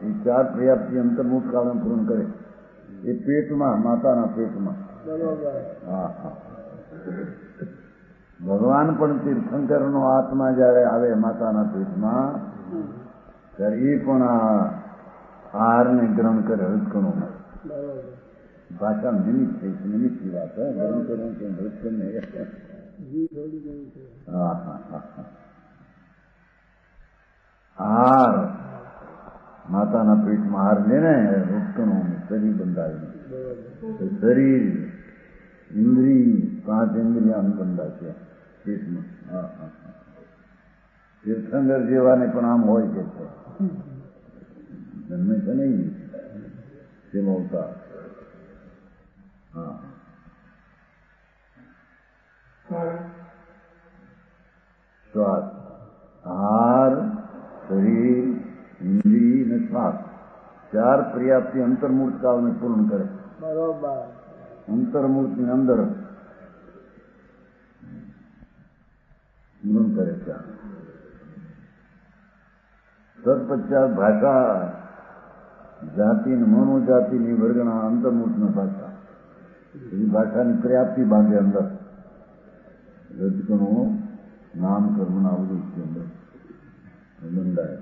ये 4 पर्याप्ति अंतर्मुख काल में पूर्ण करे. ये पेट में माता ना पेट में. हाँ हाँ भगवान पण तीर्थंकर नो आत्मा जયારે આવે માતાના પેટમાં ત્યારે એ પણ આ આહારને ગ્રહણ કરે હૃદકણો બરોબર ભાષા નિમિત્ત થઈ છે, નિમિત્તની વાત ગ્રહણ કરવું કે હૃદકણને જી થોડી ગયું છે હા હા હા હા આહાર માતાના પેટમાં આહાર લે ને હૃદકણો શરીર બંધાય બરોબર શરીર ઇન્દ્રિય 5 ઇન્દ્રિયા બંધાય છે પેટમાં હા હા હા તીર્થંકર જેવાને પણ આમ હોય કે છે જન્મે છે નહીં તેમ અવતાર હા શ્વાસ આહાર શરીર ઇન્દ્રિય ને શ્વાસ 4 પર્યાપ્તિ અંતર્મૂર્તકાઓને પૂર્ણ કરે બરોબર અંતર્મૂર્તની અંદર પૂર્ણ કરે છે તત્પશ્ચાત ભાષા જાતિ ને મનોજાતિની વર્ગના અંતર્મૂર્તના ભાષા એની ભાષાની પર્યાપ્તિ બાંધે અંદર રજકણો નામ કર્મના અવધિ અંદર બંધાય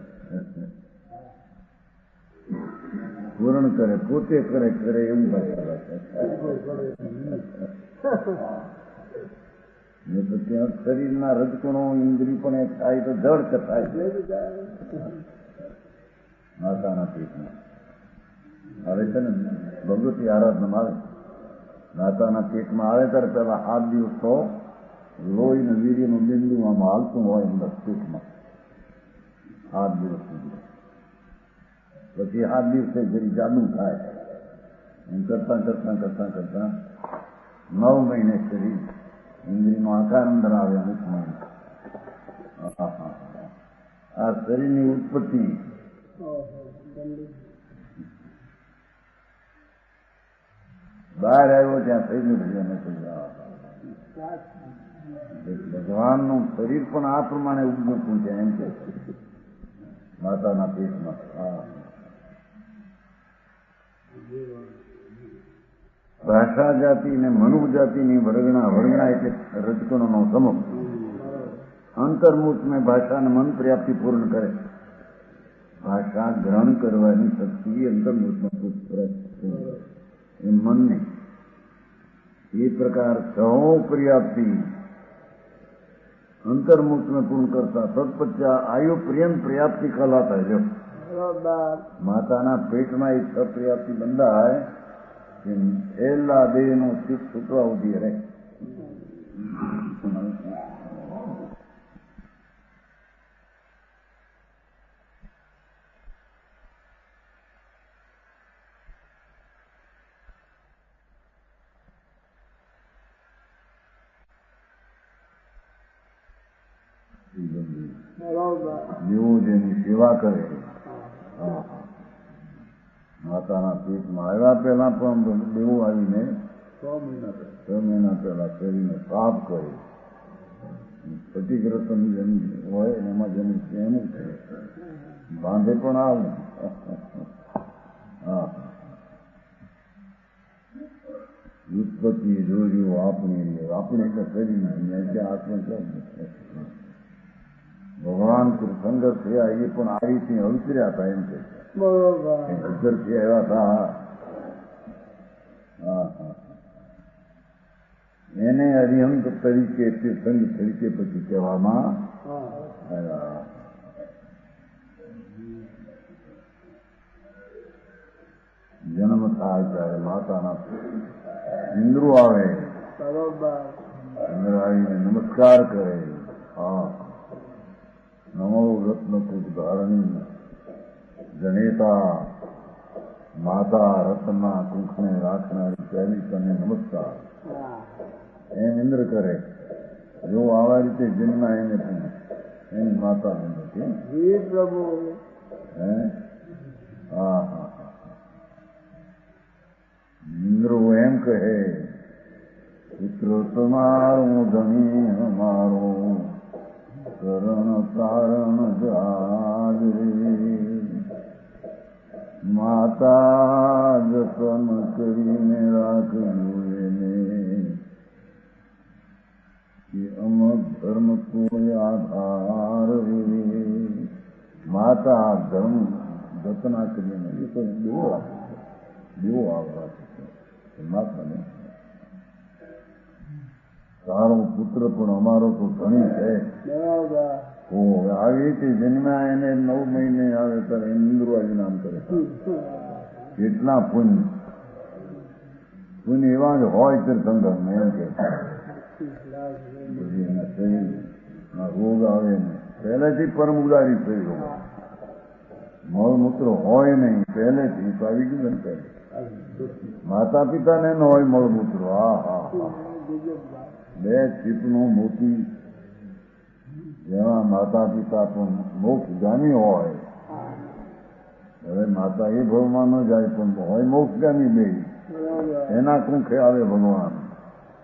પૂરણ કરે પોતે કરે કરે એવું ભાષા ને તો ત્યાં શરીરના રજકણો ઇન્દ્રિય પણ એક થાય તો જળ કથાય માતાના પેટમાં આવે છે ને ભગવતી આરાધનામાં આવે માતાના પેટમાં આવે ત્યારે પેલા 7 દિવસ તો લોહી ને વીર્યનું બિંદુ આમાં હાલતું હોય અંદર પેટમાં 7 દિવસ સુધી પછી 7 દિવસે જરી જાદુ થાય એમ કરતા કરતા કરતા કરતા 9 મહિને શરીર ઇન્દ્રિયનો આકાર અંદર આવે અમુક મહિને આ શરીરની ઉત્પત્તિ બહાર આવ્યો ત્યાં થઈ ગયું ભગવાનનું શરીર પણ આ પ્રમાણે ઉભું છે એમ કે માતાના પેટમાં ભાષા જાતિ ને મનુ જાતિની વર્ગણા એટલે રજકણોનો સમૂહ અંતર્મુખ में भाषा ने मन पर्याप्ति पूर्ण करे भाषा ग्रहण करवानी शक्ति अंतर्मुख मन ने ये प्रकार सौ पर्याप्ति अंतर्मुख में पूर्ण करता तत्पश्चात आयु पर्यंत पर्याप्ति कहलाता है जो माताना पेट में एक पर्याप्ति बंदा है છેલ્લા દેહનો ચિત્ત છૂટવા ઉભી રહે જેવું જેની સેવા કરે માતાના પેટમાં આવ્યા પહેલા પણ દેવું આવીને 6 મહિના પહેલા શરીરને સાફ કરે ક્ષતિગ્રસ્ત હોય એમાં જેનું એનું છે બાંધે પણ આવું હા ઉત્પત્તિ જોયું આપણે એટલે શરીર આત્મ ભગવાન તીર્થંકર થયા એ પણ આ રીતે અવતર્યા હતા એમ કે ઉત્તરથી આવ્યા હતા એને અરિહંત તરીકે તીર્થંકર તરીકે પછી કહેવામાં આવ્યા જન્મ થાય ત્યારે માતાના ઇન્દ્રો આવે ઇન્દ્ર આવીને નમસ્કાર કરે નમો રત્નકુટ ધારણી જનેતા માતા રત્નના કુંખને રાખનારી પહેલી તને નમસ્કાર એમ ઇન્દ્ર કરે જો આવા રીતે જન્મા એને પણ એની માતા નથી પ્રભુ હે હા હા ઇન્દ્ર એમ કહે પુત્ર તમારું ધણી મારું કરણ તારણ જાજરે માતા જતન કરીને રાખ્યું એને કે અમર ધર્મ કોઈ આધાર માતા ધર્મ રચના કરીને એ તો દેવો આપે છે, દેવો આપે છે માતાને. સારો પુત્ર પણ અમારો તો ધણી છે. બરાબર. આવી રીતે જન્મ્યા એને 9 મહિને આવે ત્યારે ઇન્દ્રવાજી નામ કરે. કેટલા પુણ્ય એવા જ હોય તીર્થંકર ને એમ કે પછી એના શરીરમાં રોગ આવે ને પહેલેથી પરમ ઉદારી થઈ ગયો. મળમૂત્ર હોય નહીં પહેલેથી તો આવી ગયું ને. માતા પિતાને ન હોય મળમૂત્ર. હા હા હા. 2 ચીપનું મોતી જેમાં માતા પિતા પણ મોક્ષગામી હોય. હવે માતા એ ભવમાં ન જાય પણ હોય મોક્ષગામી બે. એના કુંખે આવે ભગવાન.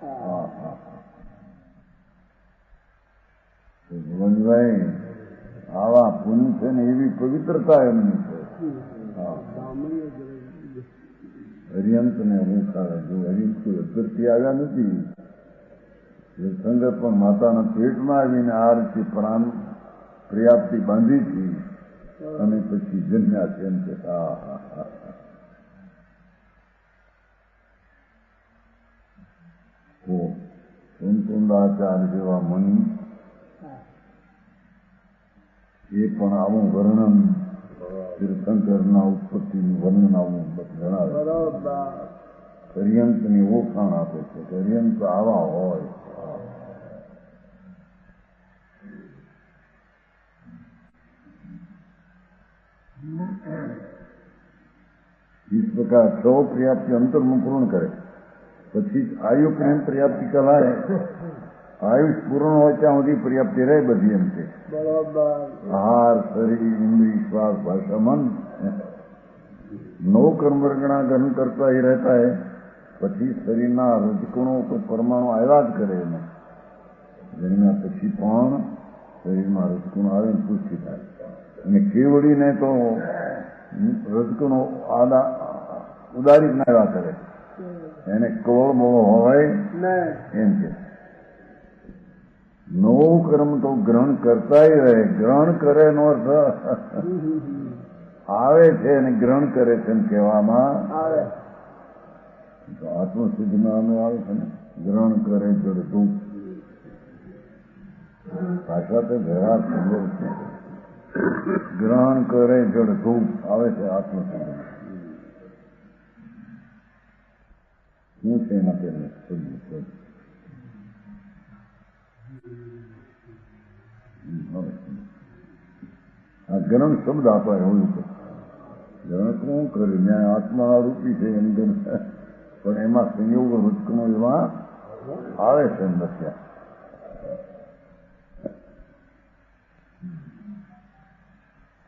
હા હા. ભગવાનભાઈ આવા પુણ્ય છે ને એવી પવિત્રતા એમની છે. હરિયંત ને ઓળખાવે. જો હરિયંત કોઈ અધરથી આવ્યા નથી. તીર્થંકર પણ માતાના પેટમાં આવીને આ રીતે પ્રાણ પર્યાપ્તિ બાંધી હતી અને પછી જન્મ્યા છે એમ કે. હા હા હા. સોમકુંડાચાર્ય જેવા મુનિ એ પણ આવું વર્ણન તીર્થંકરના ઉત્પત્તિનું વર્ણન આવું જણાવે. હરિયંતની ઓળખાણ આપે છે. હરિયંત આવા હોય. इस प्रकार 6 पर्याप्ति अंतर्मुख पूर्ण करे પછી આયુ પ્રેમ પર્યાપ્તિ કલાય. આયુષ પૂર્ણ હોય ત્યાં સુધી પર્યાપ્તિ રહે બધી એમ છે. આહાર શરીર ઇન્દ્રિય શ્વાસ ભાષા મન 9 કર્મગણા ગણ કરતા ही रहता है. પછી શરીરના રજકણો તો પરમાણુ આવ્યા જ કરે એને. જન્મ્યા પછી પણ શરીરમાં રજકણો આવે પુષ્ટિ થાય. અને કેવડીને તો રજકણો ઉદારી જ નાવ્યા કરે. એને કવળ મોળો હોય એમ છે. 9 કર્મ તો ગ્રહણ કરતા રહે. ગ્રહણ કરે નો અર્થ આવે છે અને ગ્રહણ કરે છે એમ કહેવામાં આવે. તો આત્મસિદ્ધમાં આવે છે ને ગ્રહણ કરે જડતું. ભાષા તો વ્યવહાર સંભવ છે. ગ્રહણ કરે જડતું આવે છે આત્મસિદ્ધ. શું છે એના પહેલા આ ગ્રહણ શબ્દ આપાય એવું છે. ગ્રહણ શું કર્યું ન્યાય આત્મા રૂપી છે એમ પણ એમાં સંયોગ વૃત્કનો એવા આવે છે નથી.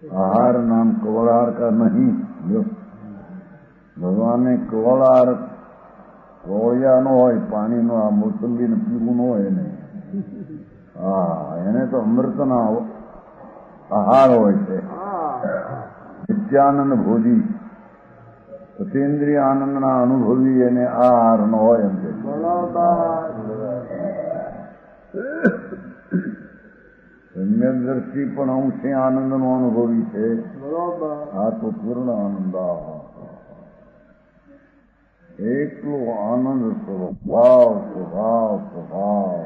आहार नाम कवलार का नहीं. जो भगवान ने कवलार કોળિયા નો હોય પાણીનો આ મોસંબી ને પીવું ન હોય નહીં. હા એને તો અમૃતના આહાર હોય છે. નિત્યાનંદ ભોજી સતેન્દ્રિય આનંદના અનુભવી એને આ આહાર નો હોય એમ છે. સમ્યક દ્રષ્ટિ પણ અંશે આનંદ નો અનુભવી છે. આ તો પૂર્ણ આનંદ. એકલો આનંદ સ્વભાવ સ્વભાવ સ્વભાવ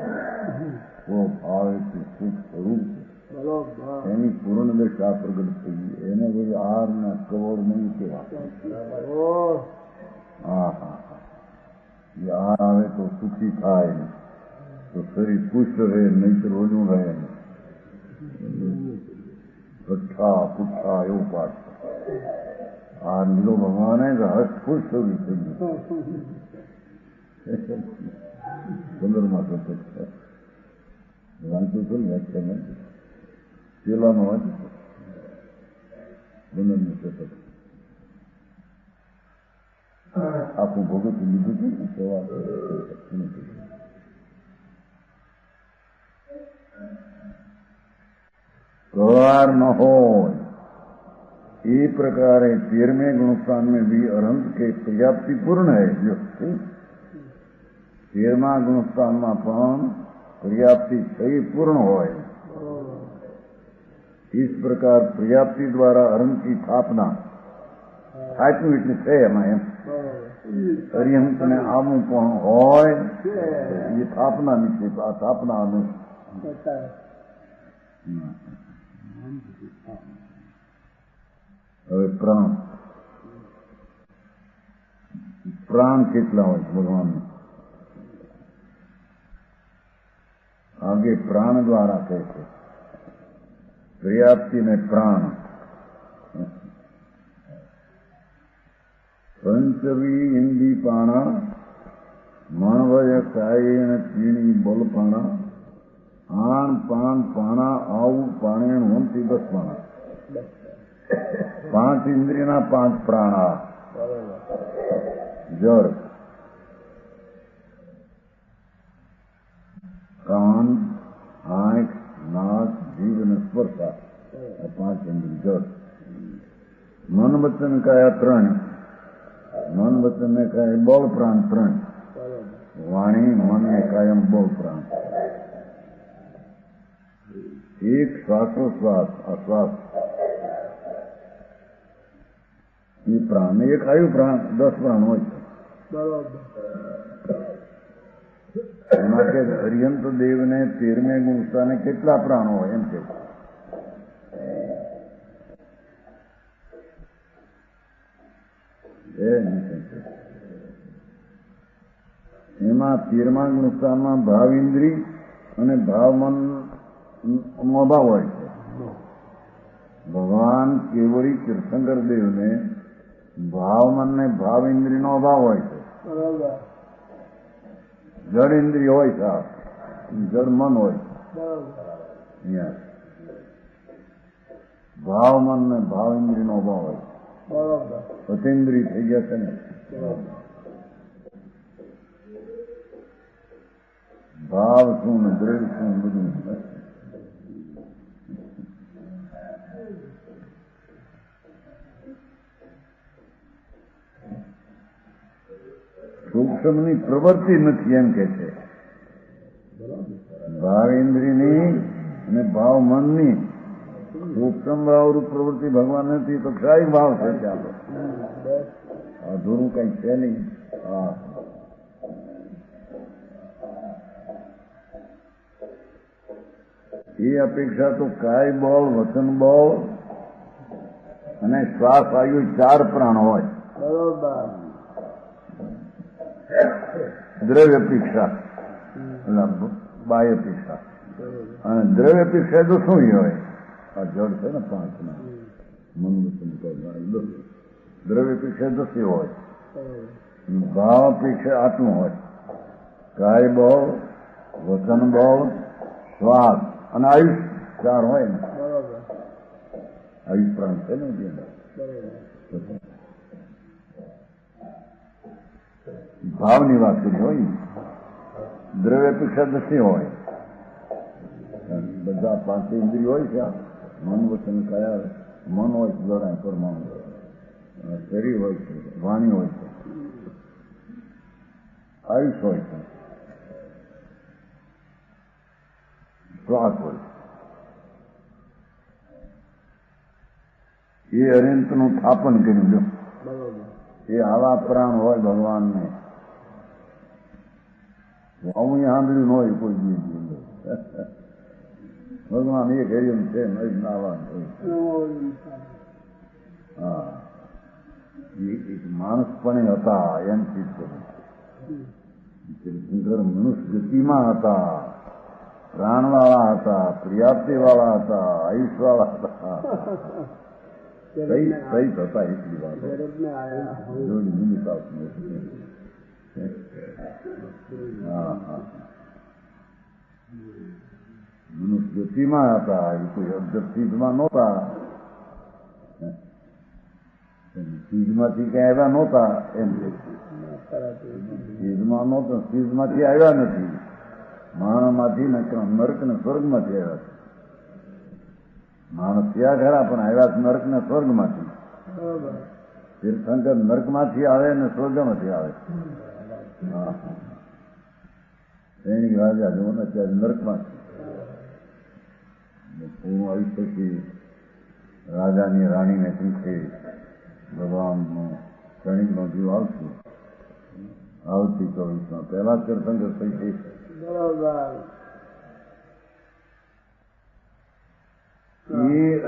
સ્વભાવેથી સુખ સ્વરૂપ એની પૂર્ણ દશા પ્રગટ થઈ. એને બધું આહાર ના કવળ નહીં કેવા. હા હા એ આહાર આવે તો સુખી થાય તો શરીર પુષ્ટ રહે નહીં તો રોજું રહે. ભઠ્ઠા પુઠ્ઠા એવું પાઠ. આ લીલો ભગવાને હર્ષખુશ થયું થઈ ગયું. સુંદરમાં વાંચું છું વ્યાખ્યાન પેલામાં વાંચું છું બંદરનું સતત આખું ભોગવતું લીધું હતું ને સેવા व्यवहार न हो ये प्रकार 13वें गुणस्थान में भी अरंत के पर्याप्ति पूर्ण है. जो 13मा गुणस्थान में पण पर्याप्ति सही पूर्ण होय. इस प्रकार पर्याप्ति द्वारा अरंत की स्थापना साचું એટલે છે એમાં એમ અરિહંતને આવું પણ હોય એ સ્થાપના નીચે આ સ્થાપનાનું હવે પ્રાણ પ્રાણ કેટલા હોય ભગવાનનું आगे प्राण द्वारा कहते पर्याप्ति में प्राण पंचवी इंदी पाणा मानवय कायेण चीणी बलपाणा आण पान पाणा आव पाणेण होंती 10 पाणा 5 इंद्रियना 5 प्राणा जड़ कान आंख नाक जीव ने स्पर्शा 5 इंद्रिय जड़ मन वचन कया 3 मन वचन ने कहे बल प्राण 3 वाणी मन ने कायम बल प्राण एक श्वासोश्वास अश्वास ये प्राण एक आयु प्राण 10 प्राण हो માટે હરિયંત દેવને 13મે ગુણસ્થાને કેટલા પ્રાણો હોય એમ કે એમાં 13મા ગુણસ્થાનમાં ભાવ ઇન્દ્રિય અને ભાવ મન નો અભાવ હોય છે ભગવાન કેવળી તીર્થંકર દેવને ભાવ મન ને ભાવ ઇન્દ્રિયનો અભાવ હોય છે જડ ઇન્દ્રિય હોય છે જડ મન હોય ભાવ મન ને ભાવ ઇન્દ્રિયનો અભાવ હોય પતેન્દ્રિય થઈ ગયા છે ને ભાવ શું ને દ્રઢ શું બધું સૂક્ષ્મની પ્રવૃત્તિ નથી એમ કે છે ભાવ ઇન્દ્રિયની અને ભાવ મનની સૂક્ષ્મ ભાવરૂપ પ્રવૃત્તિ ભગવાન નથી તો કઈ ભાવ છે ચાલો અધૂરું કઈ છે નહીં એ અપેક્ષા તો કાય બળ વચન બળ અને શ્વાસ આયુ 4 પ્રાણ હોય દ્રવ્ય અપેક્ષા બાહ્ય અપેક્ષા અને દ્રવ્ય અપેક્ષા તો શું હોય આ જળ છે ને 5 મન દ્રવ્ય અપેક્ષા 10 હોય ભાવ અપેક્ષા આટલું હોય કાય બળ વચન બળ શ્વાસ અને આયુષ 4 હોય ને આયુષ પ્રાણ છે ને ભાવની વાત કરી હોય દ્રવ્ય અપેક્ષા 10 હોય બધા 5 ઇન્દ્રિય હોય છે મન વચન કયા મન હોય છે લડાય પરમાણુ શરીર હોય છે વાણી હોય છે આયુષ હોય છે શ્વાસ હોય એ અનંતનું સ્થાપન કર્યું જો એ આવા પ્રાણ હોય ભગવાનને હું સાંભળ્યું ન હોય કોઈ દિવસ ભગવાન એ કહ્યું છે નહીં નાવાનું હા એક માણસ પણ હતા એમ તીર્થંકર મનુષ્ય ગતિમાં હતા પ્રાણવાળા હતા પ્રિયાપ્તિવાળા હતા આયુષવાળા હતા સહી થતા એટલી વાત મનુષ્ય ગતિમાં હતા એ કોઈ અબ્જેક્ટિવમાં નહોતા ચીજમાંથી ક્યાં આવ્યા નહોતા એમ ચીજમાં નહોતા ચીજમાંથી આવ્યા નથી માણસમાંથી નરક ને સ્વર્ગમાંથી આવ્યા છે માણસ ત્યાં ખરા પણ આવ્યા નરક ને સ્વર્ગમાંથી તીર્થંકર નરકમાંથી આવે ને સ્વર્ગમાંથી આવે સૈનિક રાજા જો ને ત્યારે નરકમાંથી પૂરું આવી પછી રાજાની રાણીને પૂછે ભગવાનનો ક્ષણિકનો જીવ આવશે આવતી 24માં પહેલા તીર્થંકર થઈ છે. બરોબર. એ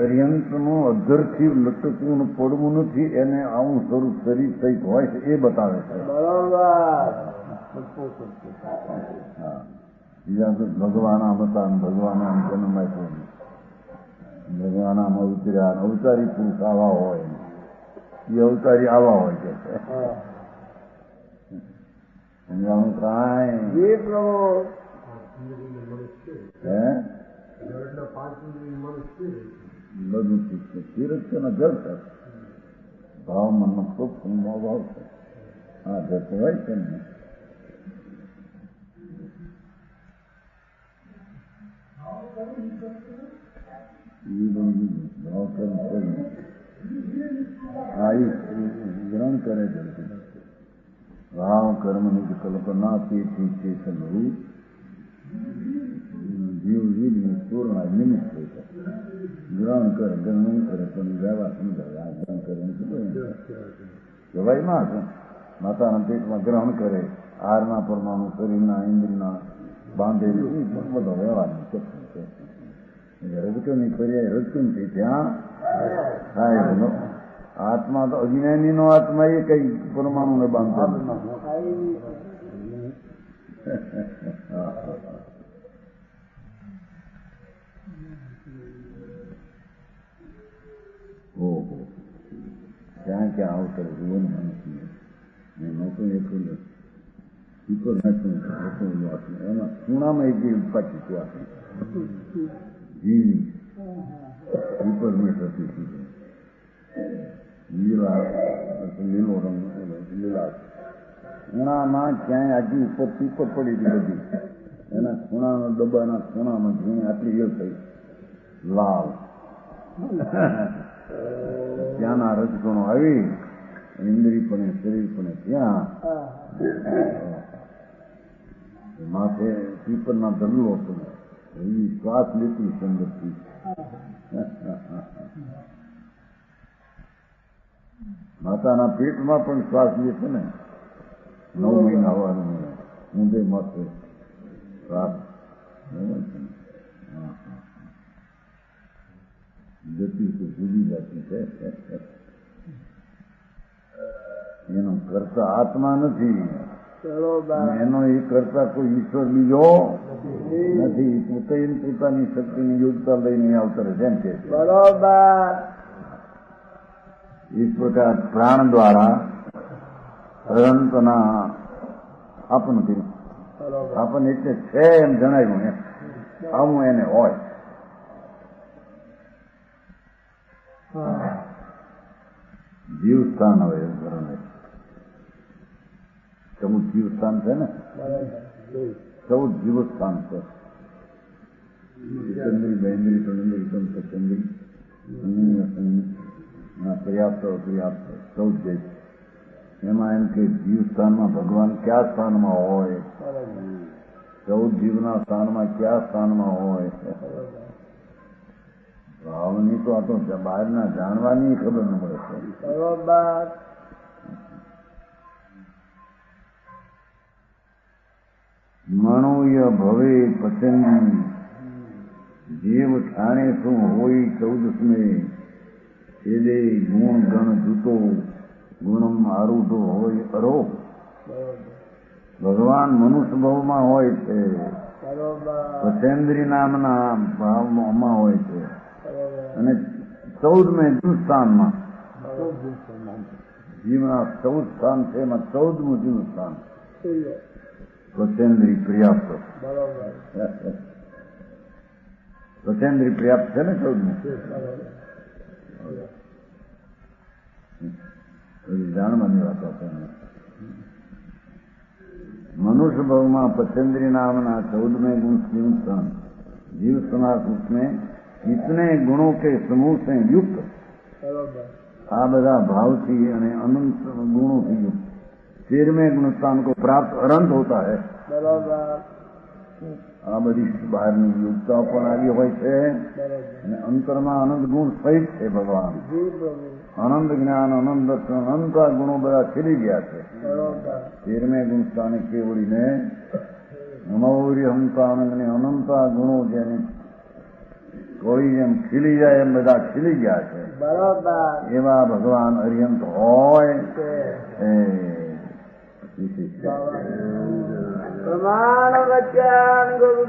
અરિયંતનું અધરથી લટકવું ને પડવું નથી, એને આવું સ્વરૂપ શરીર સહિત હોય છે એ બતાવે છે. બરોબર. હા, બીજા તો ભગવાન આમ હતા, ભગવાન આમ જન્મ આપ્યો, ભગવાન આમ અવતર્યા, અવતારી પુરુષ આવા હોય, એ અવતારી આવા હોય કે છે. સમજાણું કાંઈ? જી પ્રભુ. હે બધું ઠીક છે. તીરથ છે ને જળ છે, ભાવ મનનો ખૂબ સંભાવ ભાવ છે. હા, જતો હોય છે ને એ બધું ભાવ કર્મ છે ને. હા, એ ગ્રહણ કરે છે. ભાવ કર્મની કલ્પના તેથી ચેતનવું જીવ જીવની પૂર્ણ નિમિત્ત હોય છે. ગ્રહણ કરે, ગ્રહણ કરે, પણ વ્યવહાર સમજાવે. આ ગ્રહણ કરે કહેવાય ના છે. માતાના પેટમાં ગ્રહણ કરે, આહારના પરમાણુ શરીરના ઇન્દ્રિયના બાંધે, બધો વ્યવહારની શક્તિ છે. રજકમની પર્યાય રજકમ છે ત્યાં થાય. આત્મા તો અજ્ઞાની નો આત્મા એ કઈ પરમાણુ ને બાંધતો ઓહો, ક્યાં ક્યાં આવતર જીવન મનુષ્ય નહોતું એટલું શીખો નાખ્યું એમાં ખૂણામાં એક જેવી પાછી છું આપણે જીવી ઉપર મેં થતી શીખો લીલો રંગ લીલા ખૂણામાં ક્યાંય આજી ઉપર પીપર પડી હતી બધી, એના ખૂણાના ડબ્બાના ખૂણામાં જોઈને આટલી એ થઈ લાલ ત્યાંના રજગણો આવી ઇન્દ્રિય પણ શરીર પણ ત્યાં માથે પીપરના ધરલો હતો, એવી શ્વાસ લેતી સંગતથી. માતાના પેટમાં પણ શ્વાસ લે છે ને, 9 મહિના હોવાનું ઊંધે માથે શ્વાસ જતી તો જુદી જતી છે. એનો કરતા આત્મા નથી, એનો એ કરતા કોઈ ઈશ્વર બીજો નથી. પોતે પોતાની શક્તિની યોગતા લઈને આવતરે જેમ કે બરોબર. इस प्रकार प्राण द्वारा અનંતના આપન કર્યું. આપન એટલે છે એમ જણાવ્યું ને, આવું એને હોય. જીવસ્થાન હવે ધોરણે 14 જીવસ્થાન છે ને, 14 જીવસ્થાન છે. ચંદ્રી બેન્દ્રી તણંદ્રી ચંદ્રી પર્યાપ્ત અપર્યાપ્ત 14 જાય. એમાં એમ કે જીવસ્થાનમાં ભગવાન કયા સ્થાનમાં હોય, 14 જીવના સ્થાનમાં કયા સ્થાનમાં હોય. ભાવની તો આ તો બહારના જાણવાની ખબર ન મળે છે. બરોબર. મણુય ભવે પસંદ જીવ ઠાણે શું હોય 14મે એદે ગુણ ગણ જૂતો ગુણમ આરૂઢો હોય અરો. ભગવાન મનુષ્ય ભાવમાં હોય છે, પસેન્દ્રી નામના ભાવમાં હોય છે, અને 14મે જીવસ્થાનમાં જીવના 14 સ્થાન છે, એમાં 14મું જીવસ્થાન પસેન્દ્રી પર્યાપ્ત. પસેન્દ્રી પર્યાપ્ત છે ને 14મું. જાણવાની વાતો છે. मनुष्य भाव में पचेंद्री नामना 14वें गुण स्थान जीव समास उसमें इतने गुणों के समूह से युक्त आ बधा भाव थी अनंत गुणों से युक्त 13वें गुण स्थान को प्राप्त अनंत होता है. આ બધી બહારની યોગતાઓ પણ આવી હોય છે બરોબર અને અંતરમાં આનંદ ગુણ સહિત છે ભગવાન. જી પ્રભુ આનંદ જ્ઞાન અનંત અનંત આ ગુણો બધા ખીલી ગયા છે. બરોબર 13મે ગુણ સ્થાને કેવડીને નમૌરી હંતાનંદને અનંત આ ગુણો જેને કોઈ જેમ ખીલી જાય એમ બધા ખીલી ગયા છે. બરોબર એવા ભગવાન અરિયંત હોય છે એ વિશેષ છે. પ્રમાણ વચન ગુરુ